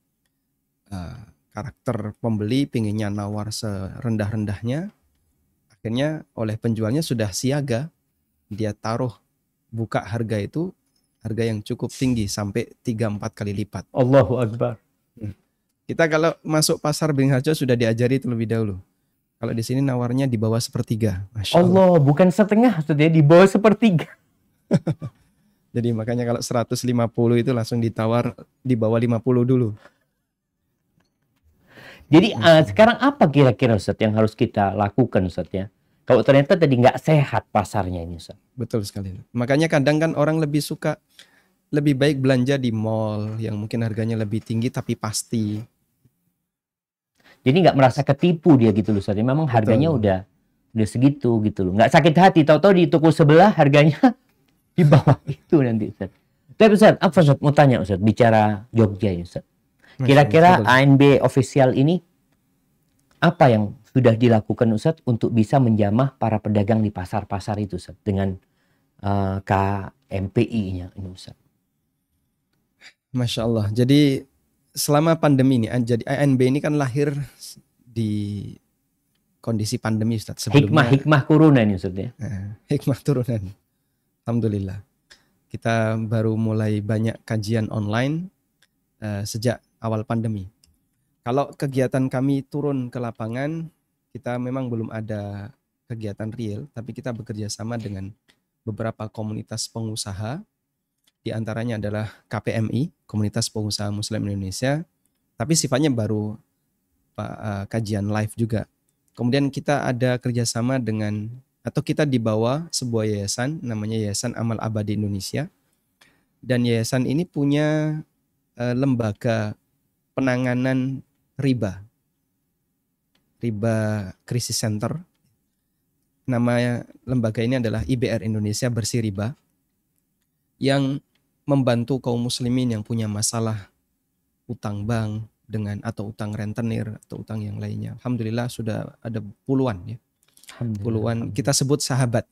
karakter pembeli pinginnya nawar serendah-rendahnya, akhirnya oleh penjualnya sudah siaga, dia taruh buka harga itu harga yang cukup tinggi sampai 3-4 kali lipat. Allahu Akbar. Kita kalau masuk pasar Beringharjo sudah diajari terlebih dahulu. Kalau di sini nawarnya di bawah sepertiga. Masya Allah. Allah, bukan setengah Ustaz ya, di bawah sepertiga. Jadi makanya kalau 150 itu langsung ditawar di bawah 50 dulu. Jadi sekarang apa kira-kira Ustaz yang harus kita lakukan Ustaz ya? Kalau ternyata tadi nggak sehat pasarnya ini Ustaz. Betul sekali. Makanya kadang kan orang lebih suka, lebih baik belanja di mall yang mungkin harganya lebih tinggi tapi pasti. Jadi nggak merasa ketipu dia gitu loh Ustaz. Memang harganya Betul. udah segitu gitu loh. Nggak sakit hati, tahu-tahu di toko sebelah harganya di bawah itu nanti Ustaz. Tapi Ustaz, apa Ustaz mau tanya Ustaz bicara Jogja ini Ustaz. Kira-kira Betul. ANB official ini apa yang sudah dilakukan Ustaz untuk bisa menjamah para pedagang di pasar-pasar itu Ustaz dengan KMPI-nya ini Ustaz? Masya Allah. Jadi selama pandemi ini, jadi ANB ini kan lahir di kondisi pandemi Ustaz. Sebelumnya Hikmah corona ini Ustaz ya. hikmah turunan. Alhamdulillah. Kita baru mulai banyak kajian online sejak awal pandemi. Kalau kegiatan kami turun ke lapangan, kita memang belum ada kegiatan real, tapi kita bekerja sama dengan beberapa komunitas pengusaha. Di antaranya adalah KPMI, Komunitas Pengusaha Muslim Indonesia, tapi sifatnya baru kajian live juga. Kemudian kita ada kerjasama dengan, atau kita di bawah sebuah yayasan, namanya Yayasan Amal Abadi Indonesia. Dan yayasan ini punya lembaga penanganan riba krisis center. Nama lembaga ini adalah IBR Indonesia Bersih Riba, yang membantu kaum muslimin yang punya masalah utang bank atau utang rentenir atau utang yang lainnya. Alhamdulillah sudah ada puluhan ya. Puluhan kita sebut sahabat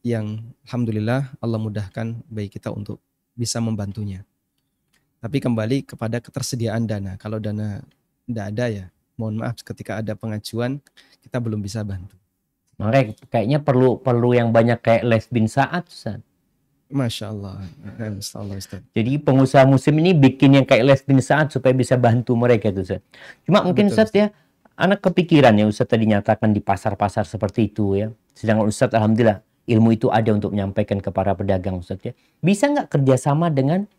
yang alhamdulillah Allah mudahkan bagi kita untuk bisa membantunya. Tapi kembali kepada ketersediaan dana. Kalau dana tidak ada ya mohon maaf, ketika ada pengajuan kita belum bisa bantu. Makanya kayaknya perlu yang banyak kayak Les bin Sa'ad Ustaz. Masya Allah. Masya Allah Ustaz. Jadi pengusaha muslim ini bikin yang kayak Les bin Sa'ad supaya bisa bantu mereka itu Ustaz. Cuma mungkin Betul, Ustaz ya, anak kepikiran ya Ustaz tadi nyatakan di pasar-pasar seperti itu ya. Sedangkan Ustaz alhamdulillah ilmu itu ada untuk menyampaikan ke para pedagang Ustaz ya. Bisa nggak kerjasama dengan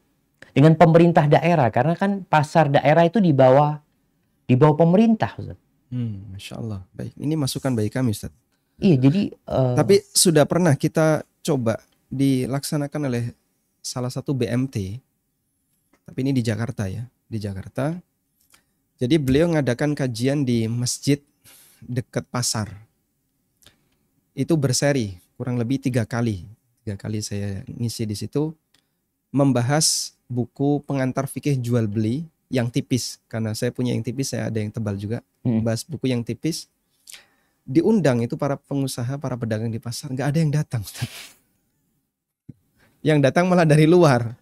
pemerintah daerah? Karena kan pasar daerah itu di bawah pemerintah Ustaz. Masya Allah. Baik, ini masukan bagi kami Ustaz. Iya, jadi Tapi sudah pernah kita coba dilaksanakan oleh salah satu BMT, tapi ini di Jakarta ya, di Jakarta. Jadi beliau ngadakan kajian di masjid dekat pasar. Itu berseri, kurang lebih 3 kali. 3 kali saya ngisi di situ, membahas buku pengantar fikih jual beli yang tipis. Karena saya punya yang tipis, saya ada yang tebal juga. Membahas buku yang tipis. Diundang itu para pengusaha, para pedagang di pasar, nggak ada yang datang. Yang datang malah dari luar.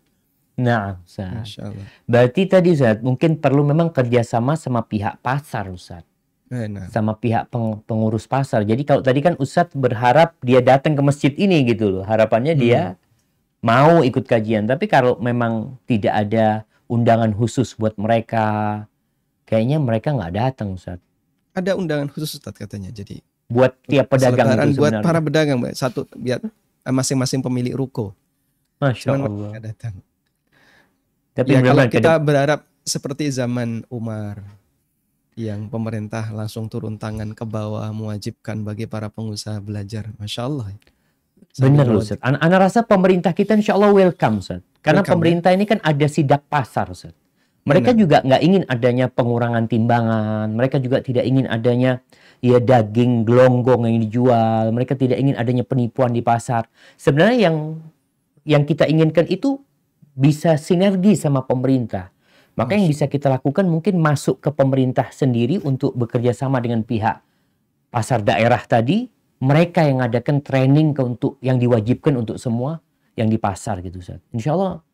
nah Ustaz. Masya Allah. Berarti tadi Ustaz mungkin perlu memang kerjasama sama pihak pasar Ustaz. Nah, Sama pihak pengurus pasar. Jadi kalau tadi kan Ustadz berharap dia datang ke masjid ini gitu loh. Harapannya dia mau ikut kajian. Tapi kalau memang tidak ada undangan khusus buat mereka, kayaknya mereka nggak datang Ustadz. ada undangan khusus Ustaz katanya. Jadi Buat tiap pedagang selebaran itu buat sebenarnya. para pedagang, Mbak. Satu biar masing-masing pemilik ruko. Masya Cuman Allah. nggak datang. Tapi Ya kalau benar-benar kita berharap seperti zaman Umar yang pemerintah langsung turun tangan ke bawah mewajibkan bagi para pengusaha belajar. Masya Allah. benar loh Ustadz. Anak rasa pemerintah kita insya Allah welcome Ustadz. Karena Welcome, pemerintah ini kan ada sidak pasar Ustadz. Mereka Benar. juga nggak ingin adanya pengurangan timbangan. Mereka juga tidak ingin adanya ya daging gelonggong yang dijual. Mereka tidak ingin adanya penipuan di pasar. Sebenarnya yang kita inginkan itu bisa sinergi sama pemerintah. Maka yang bisa kita lakukan mungkin masuk ke pemerintah sendiri untuk bekerja sama dengan pihak pasar daerah tadi. Mereka yang ngadakan training untuk yang diwajibkan untuk semua yang di pasar gitu Ustaz. Insya Allah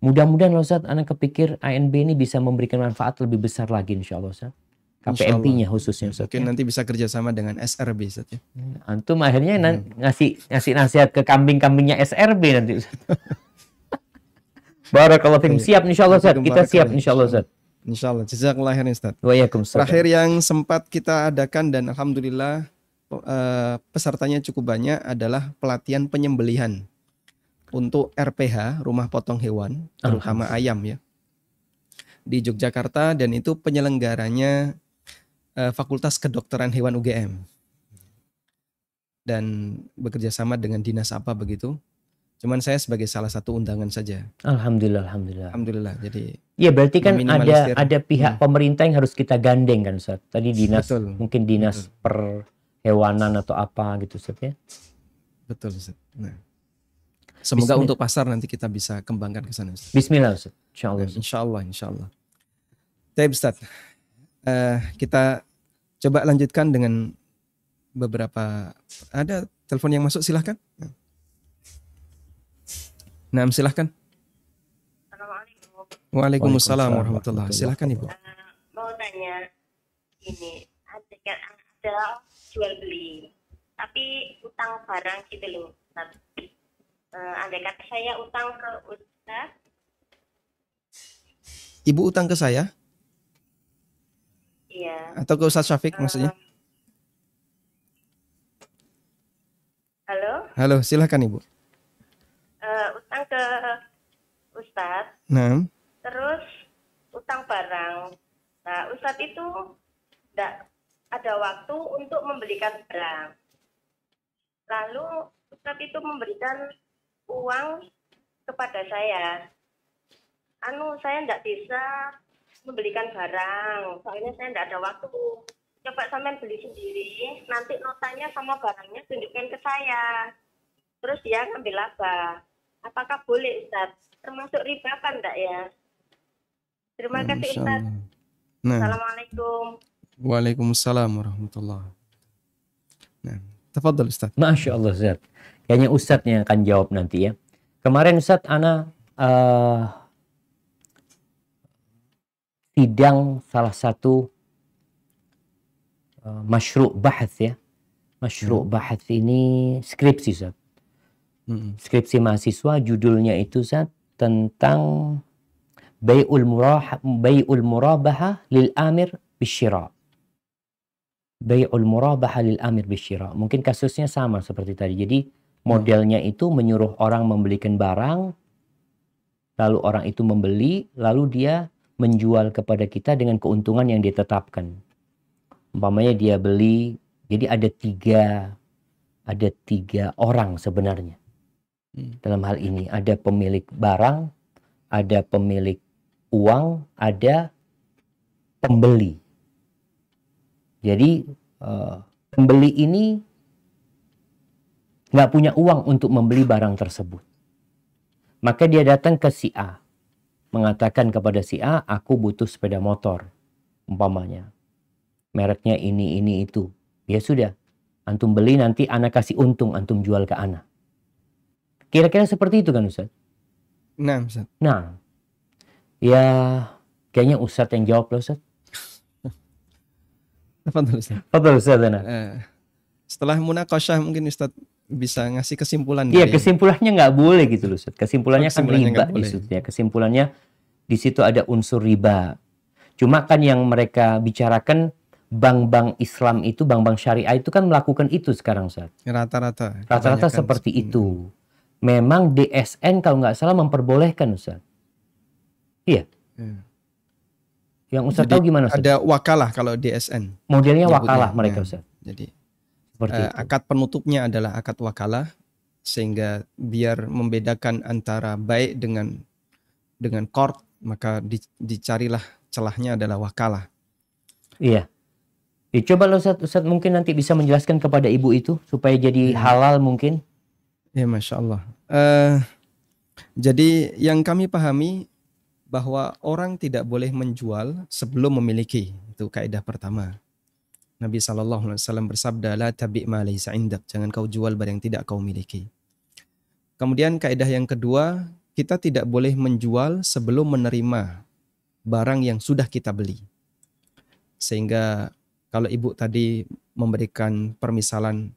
mudah-mudahan Ustaz, anak kepikir ANB ini bisa memberikan manfaat lebih besar lagi insya Allah Ustaz. KPMP-nya khususnya Ustaz. Mungkin Ya. nanti bisa kerjasama dengan SRB Ustaz ya. Antum akhirnya ngasih nasihat ke kambing-kambingnya SRB nanti Ustaz. Barakallahu fikum. Siap insya Allah Ustaz. Kita siap insya Allah Ustaz. Insya Allah. Jazakallah khairan Ustaz. Waalaikumsalam. Terakhir yang sempat kita adakan dan alhamdulillah pesertanya cukup banyak adalah pelatihan penyembelihan untuk RPH, rumah potong hewan, terutama ayam ya, di Yogyakarta, dan itu penyelenggaranya Fakultas Kedokteran Hewan UGM dan bekerja sama dengan dinas apa begitu. Cuman saya sebagai salah satu undangan saja. Alhamdulillah. Alhamdulillah. Jadi ya berarti kan meminimalisir. ada pihak pemerintah yang harus kita gandeng kan Ustaz. Tadi dinas, Betul. mungkin dinas perhewanan atau apa gitu Ustaz ya. Betul Ustaz. Nah, semoga untuk pasar nanti kita bisa kembangkan ke sana Ustaz. Bismillah Ustaz. Insyaallah. Insyaallah. Baik Ustaz. Kita coba lanjutkan dengan beberapa, ada telepon yang masuk, silahkan. Nah, silahkan. Assalamualaikum. Waalaikumsalam warahmatullahi wabarakatuh. Silahkan Ibu. Mau tanya ini, ada jual beli, tapi utang barang gitu loh. Andai kata saya utang ke Ustaz. Ibu utang ke saya? Iya. Atau ke Ustaz Syafiq maksudnya? Halo? Halo, silahkan Ibu. Utang ke Ustaz, Nah, terus utang barang. Nah, Ustaz itu tidak ada waktu untuk membelikan barang. Lalu Ustaz itu memberikan uang kepada saya. Saya tidak bisa membelikan barang, soalnya saya tidak ada waktu. Coba sampean beli sendiri, nanti notanya sama barangnya tunjukkan ke saya. Terus dia ngambil apa? Apakah boleh Ustaz? Termasuk riba kan enggak ya? Terima kasih Ustaz. Nah. Assalamualaikum. Waalaikumsalam warahmatullahi. Nah, tafadhol Ustaz. Masya Allah Ustaz. Kayaknya Ustaz yang akan jawab nanti ya. Kemarin Ustaz ana sidang salah satu masyru' bahath ya. Masyru' bahath ini skripsi Ustaz. Skripsi mahasiswa, judulnya itu Ustaz tentang Bai'ul murabaha lil amir bisyira. Bai'ul murabaha lil amir bisyira. Mungkin kasusnya sama seperti tadi. Jadi modelnya itu menyuruh orang membelikan barang, lalu orang itu membeli, lalu dia menjual kepada kita dengan keuntungan yang ditetapkan. Umpamanya dia beli, jadi ada tiga orang sebenarnya. Dalam hal ini ada pemilik barang, ada pemilik uang, ada pembeli. Jadi pembeli ini nggak punya uang untuk membeli barang tersebut. Maka dia datang ke si A, mengatakan kepada si A, aku butuh sepeda motor, umpamanya. Mereknya ini, itu. Ya sudah, antum beli, nanti ana kasih untung, antum jual ke ana. Kira-kira seperti itu kan Ustaz? Nah, Ustaz. Nah, ya kayaknya Ustaz yang jawab loh Ustaz. Tafadhol Ustaz. Tafadhol Ustaz. Setelah munaqasyah mungkin Ustaz bisa ngasih kesimpulan. Iya, kesimpulannya nggak boleh gitu loh Ustaz. Kesimpulannya kan Kesimpulannya riba nggak di boleh. situ ya. Kesimpulannya di situ ada unsur riba. Cuma kan yang mereka bicarakan bank-bank Islam itu, bank-bank syariah itu kan melakukan itu sekarang Ustaz. Rata-rata Rata-rata seperti itu. Memang DSN kalau nggak salah memperbolehkan Ustaz. Iya. Yang Ustaz Jadi tahu gimana Ustaz? ada wakalah kalau DSN. Modelnya nyebutnya. wakalah mereka Nah, Ustaz. Jadi Seperti itu. akad penutupnya adalah akad wakalah, sehingga biar membedakan antara baik dengan qard, maka dicarilah celahnya adalah wakalah. Iya. Coba Ustaz mungkin nanti bisa menjelaskan kepada ibu itu supaya jadi halal mungkin. Ya, Masya Allah. Jadi yang kami pahami bahwa orang tidak boleh menjual sebelum memiliki. Itu kaidah pertama. Nabi SAW bersabda, la tabi' ma laysa indak. Jangan kau jual barang yang tidak kau miliki. Kemudian kaidah yang kedua, kita tidak boleh menjual sebelum menerima barang yang sudah kita beli. Sehingga kalau ibu tadi memberikan permisalan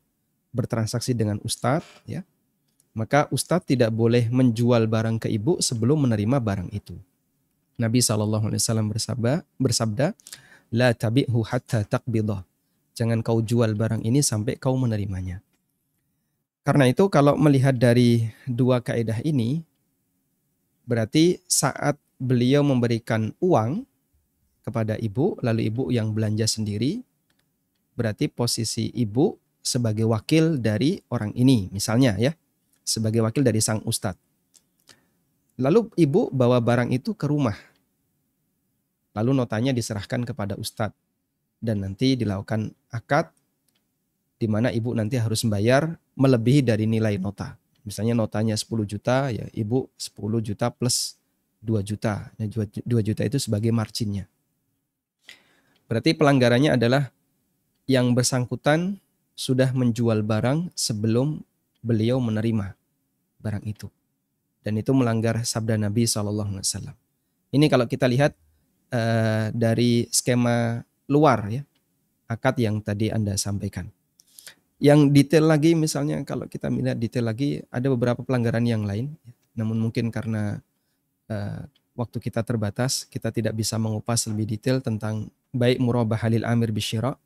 bertransaksi dengan ustadz, ya, maka ustadz tidak boleh menjual barang ke ibu sebelum menerima barang itu. Nabi SAW bersabda, la tabi'hu hatta taqbidah. Jangan kau jual barang ini sampai kau menerimanya. Karena itu kalau melihat dari dua kaidah ini, berarti saat beliau memberikan uang kepada ibu, lalu ibu yang belanja sendiri, berarti posisi ibu sebagai wakil dari orang ini, misalnya ya, sebagai wakil dari sang ustadz. Lalu ibu bawa barang itu ke rumah, lalu notanya diserahkan kepada ustadz, dan nanti dilakukan akad, di mana ibu nanti harus membayar melebihi dari nilai nota. Misalnya notanya 10 juta, ya ibu 10 juta plus 2 juta. 2 juta itu sebagai marginnya. Berarti pelanggarannya adalah yang bersangkutan sudah menjual barang sebelum beliau menerima barang itu. Dan itu melanggar sabda Nabi SAW. Ini kalau kita lihat dari skema luar ya, akad yang tadi Anda sampaikan. Yang detail lagi misalnya kalau kita melihat detail lagi ada beberapa pelanggaran yang lain. Namun mungkin karena waktu kita terbatas, kita tidak bisa mengupas lebih detail tentang baik murabahah lil amir bisyira,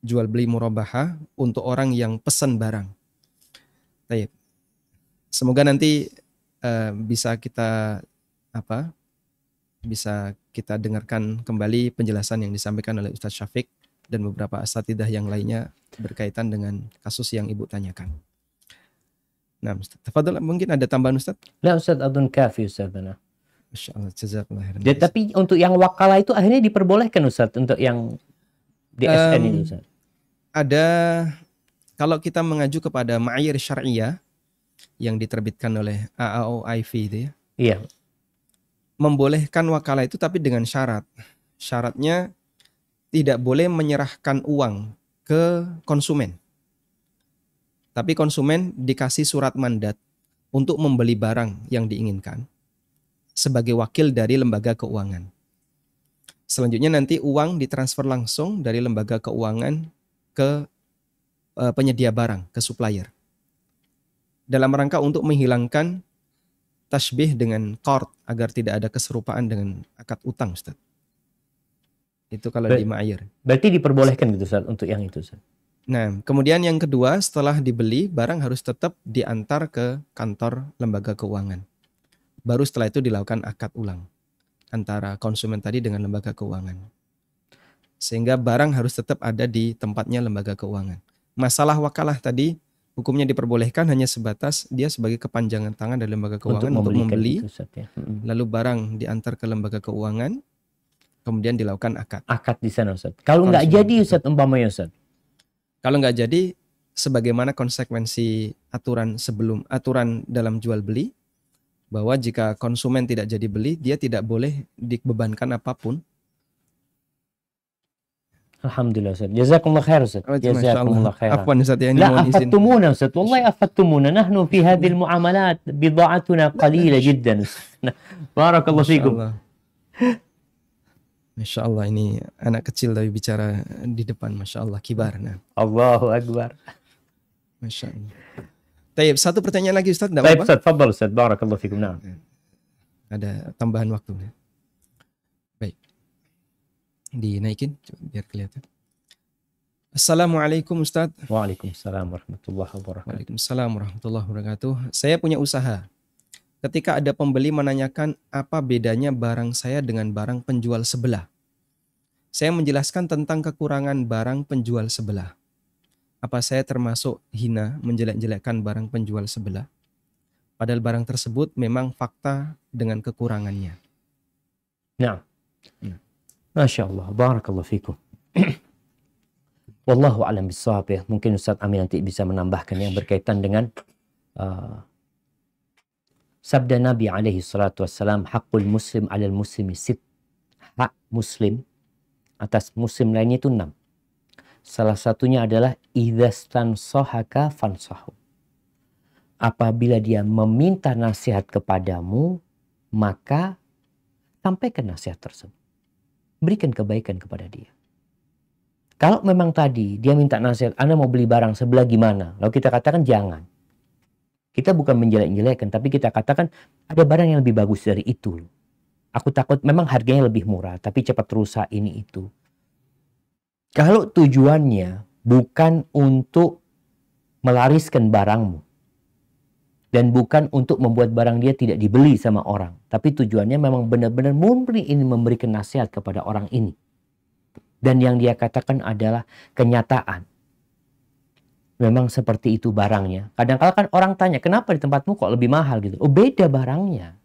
jual beli murabahah untuk orang yang pesan barang. Baik. Semoga nanti bisa kita dengarkan kembali penjelasan yang disampaikan oleh Ustaz Syafiq dan beberapa asatidah yang lainnya berkaitan dengan kasus yang ibu tanyakan. Nah, Ustaz, tafadhol, mungkin ada tambahan Ustaz? La Ustaz, adun kafi Ustaz. Masya Allah, jazakallah khairan. Tapi untuk yang wakalah itu akhirnya diperbolehkan Ustaz, untuk yang DSN itu Ustaz? Ada, kalau kita mengacu kepada ma'ayir syariah yang diterbitkan oleh AAOIV itu ya. Iya. Membolehkan wakalah itu tapi dengan syarat. Syaratnya tidak boleh menyerahkan uang ke konsumen. Tapi konsumen dikasih surat mandat untuk membeli barang yang diinginkan sebagai wakil dari lembaga keuangan. Selanjutnya nanti uang ditransfer langsung dari lembaga keuangan ke penyedia barang, ke supplier. Dalam rangka untuk menghilangkan tasbih dengan qard agar tidak ada keserupaan dengan akad utang, Ustaz. Itu kalau di ma'ayir. Berarti diperbolehkan gitu Ustaz untuk yang itu Ustaz. Nah, kemudian yang kedua, setelah dibeli, barang harus tetap diantar ke kantor lembaga keuangan. Baru setelah itu dilakukan akad ulang antara konsumen tadi dengan lembaga keuangan. Sehingga barang harus tetap ada di tempatnya lembaga keuangan. Masalah wakalah tadi, hukumnya diperbolehkan hanya sebatas dia sebagai kepanjangan tangan dari lembaga keuangan untuk membeli, itu, Ustaz, ya. Lalu barang diantar ke lembaga keuangan, kemudian dilakukan akad. Akad di sana Ustaz. Kalau nggak jadi Ustaz, umpamanya Ustaz. Kalau nggak jadi, sebagaimana konsekuensi aturan dalam jual beli, bahwa jika konsumen tidak jadi beli, dia tidak boleh dibebankan apapun. Alhamdulillah Ustaz. Jazakumullah khair Ustaz. Jazakumullah khair. Afwan Ustaz ya, ini لا mohon izin. أفدتمونا Ustaz. Wallahi أفدتمونا. نحن في هذه المعاملات بضاعتنا قليلة جدا. بارك الله فيكم. Masya Allah, ini anak kecil tapi bicara di depan, Masya Allah, kibar. Nah. Allahu Akbar. Masya Allah. Taib, satu pertanyaan lagi Ustaz, Taib Ustaz, fadal Ustaz, barakallahu fikum. Nah. Ada tambahan waktu. Baik. Dinaikin, coba biar kelihatan. Assalamualaikum Ustaz. Waalaikumsalam warahmatullahi wabarakatuh. Waalaikumsalam warahmatullahi wabarakatuh. Saya punya usaha. Ketika ada pembeli menanyakan apa bedanya barang saya dengan barang penjual sebelah. Saya menjelaskan tentang kekurangan barang penjual sebelah. Apa saya termasuk hina menjelek-jelekkan barang penjual sebelah? Padahal barang tersebut memang fakta dengan kekurangannya. Nah, Masya Allah, barakallahu fikum. Wallahu a'lam bishawab ya. Mungkin Ustaz Amin nanti bisa menambahkan yang berkaitan dengan sabda Nabi alaihi salatu wassalam, haqqul muslim 'alal muslimi sit. Hak muslim atas muslim lainnya itu 6. Salah satunya adalah idzastansahaka fansahu. Apabila dia meminta nasihat kepadamu, maka sampaikan nasihat tersebut. Berikan kebaikan kepada dia. Kalau memang tadi dia minta nasihat, Anda mau beli barang sebelah gimana? Lalu kita katakan jangan. Kita bukan menjelek-jelekan, tapi kita katakan ada barang yang lebih bagus dari itu. Aku takut memang harganya lebih murah, tapi cepat rusak ini itu. Kalau tujuannya bukan untuk melariskan barangmu, dan bukan untuk membuat barang dia tidak dibeli sama orang. Tapi tujuannya memang benar-benar murni ini memberikan nasihat kepada orang ini. Dan yang dia katakan adalah kenyataan. Memang seperti itu barangnya. Kadang-kadang kan orang tanya, kenapa di tempatmu kok lebih mahal gitu? Oh beda barangnya.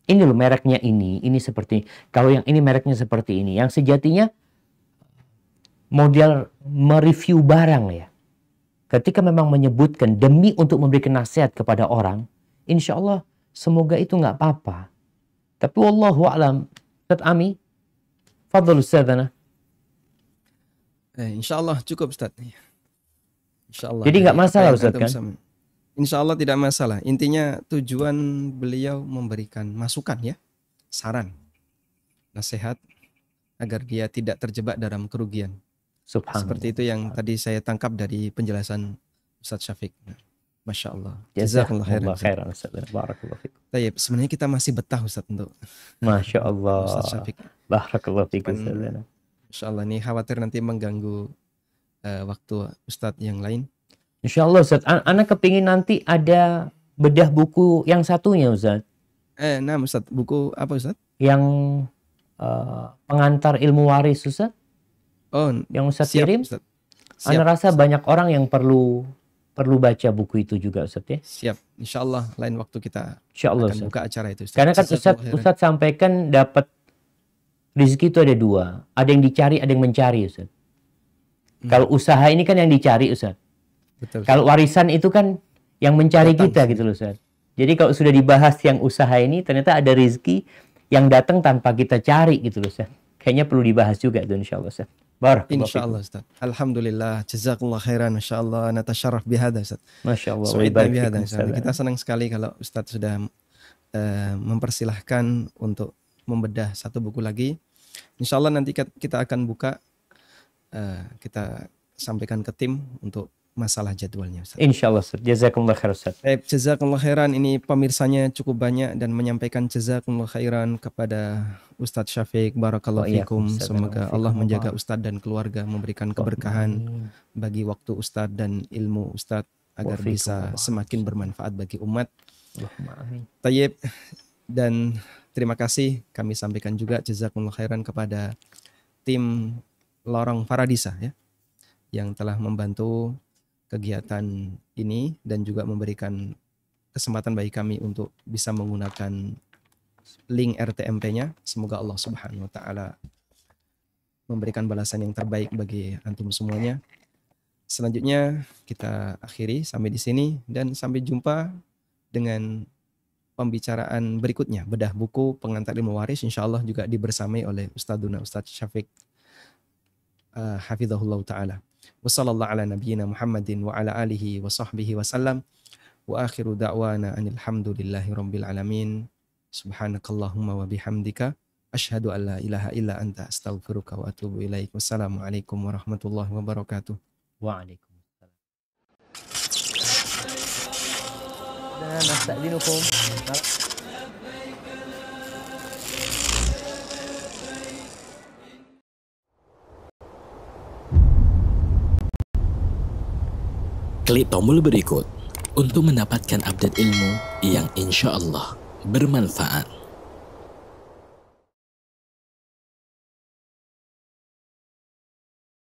Ini loh mereknya ini seperti, kalau yang ini mereknya seperti ini. Yang sejatinya model mereview barang ya. Ketika memang menyebutkan demi untuk memberikan nasihat kepada orang, insya Allah semoga itu nggak apa-apa. Tapi wallahu a'lam. Ustaz Ami, fadhal Ustazana. Insya Allah cukup Ustaz. Insya Allah. Jadi nggak masalah Ustaz kan? Insya Allah tidak masalah. Intinya tujuan beliau memberikan masukan ya, saran, nasihat agar dia tidak terjebak dalam kerugian. Seperti itu yang tadi saya tangkap dari penjelasan Ustaz Syafiq. Masya Allah. Jazakallah khairan Ustaz. Barakallahu fikum. Tayyib, sebenarnya kita masih betah Ustaz untuk Masya Allah. Ustaz Syafiq. Barakallahu fikum. Masya Allah, ini khawatir nanti mengganggu waktu Ustaz yang lain. Insya Allah Ustaz. Anak kepingin nanti ada bedah buku yang satunya Ustaz. Nah Ustaz, buku apa Ustaz? Yang pengantar ilmu waris Ustaz. Oh, yang Ustaz siap, kirim. Ustaz. Ana rasa banyak orang yang perlu baca buku itu juga Ustaz ya. Siap. Insya Allah lain waktu kita akan Ustaz buka acara itu Ustaz. Karena kan Ustaz sampaikan dapat rezeki itu ada 2. Ada yang dicari, ada yang mencari Ustaz. Kalau usaha ini kan yang dicari Ustaz. Betul. Kalau warisan itu kan yang mencari datang, kita gitu loh Ustaz. Jadi kalau sudah dibahas yang usaha ini ternyata ada rezeki yang datang tanpa kita cari gitu loh Ustaz. Kayaknya perlu dibahas juga itu insyaallah Ustaz. Insyaallah Ustaz. Alhamdulillah, jazakallah khairan, masyaallah, natasyarraf bihada Ustaz. Masyaallah. Kita senang sekali kalau Ustaz sudah mempersilahkan untuk membedah satu buku lagi. Insyaallah nanti kita akan buka, kita sampaikan ke tim untuk masalah jadwalnya Ustaz. Insyaallah Ustaz. Jazakumullah khairan Ustaz. Jazakumullah khairan, ini pemirsanya cukup banyak dan menyampaikan jazakumullah khairan kepada Ustadz Syafiq. Barakallahu fikum. Semoga Allah menjaga Ustadz dan keluarga, memberikan keberkahan bagi waktu Ustadz dan ilmu Ustadz agar bisa semakin bermanfaat bagi umat. Tayyib, dan terima kasih kami sampaikan juga jazakumullah khairan kepada tim Lorong Faradisa ya, yang telah membantu kegiatan ini dan juga memberikan kesempatan bagi kami untuk bisa menggunakan link RTMP-nya. Semoga Allah Subhanahu wa taala memberikan balasan yang terbaik bagi antum semuanya. Selanjutnya kita akhiri sampai di sini dan sampai jumpa dengan pembicaraan berikutnya, bedah buku pengantar ilmu waris, insyaallah juga dibersamai oleh Ustadzuna Ustadz Syafiq hafizahullah taala. Wassallallahu ala nabiyyina Muhammadin wa ala alihi wa sahbihi wasallam. Wa akhiru da'wana anilhamdulillahi rabbil alamin. Subhanakallahumma wa bihamdika asyhadu an la ilaha illa anta astaghfiruka wa atubu ilaik. Wassalamualaikum warahmatullahi wabarakatuh. Waalaikumsalam. Dan nasta'dzinukum. Klik tombol berikut untuk mendapatkan update ilmu yang insya Allah bermanfaat.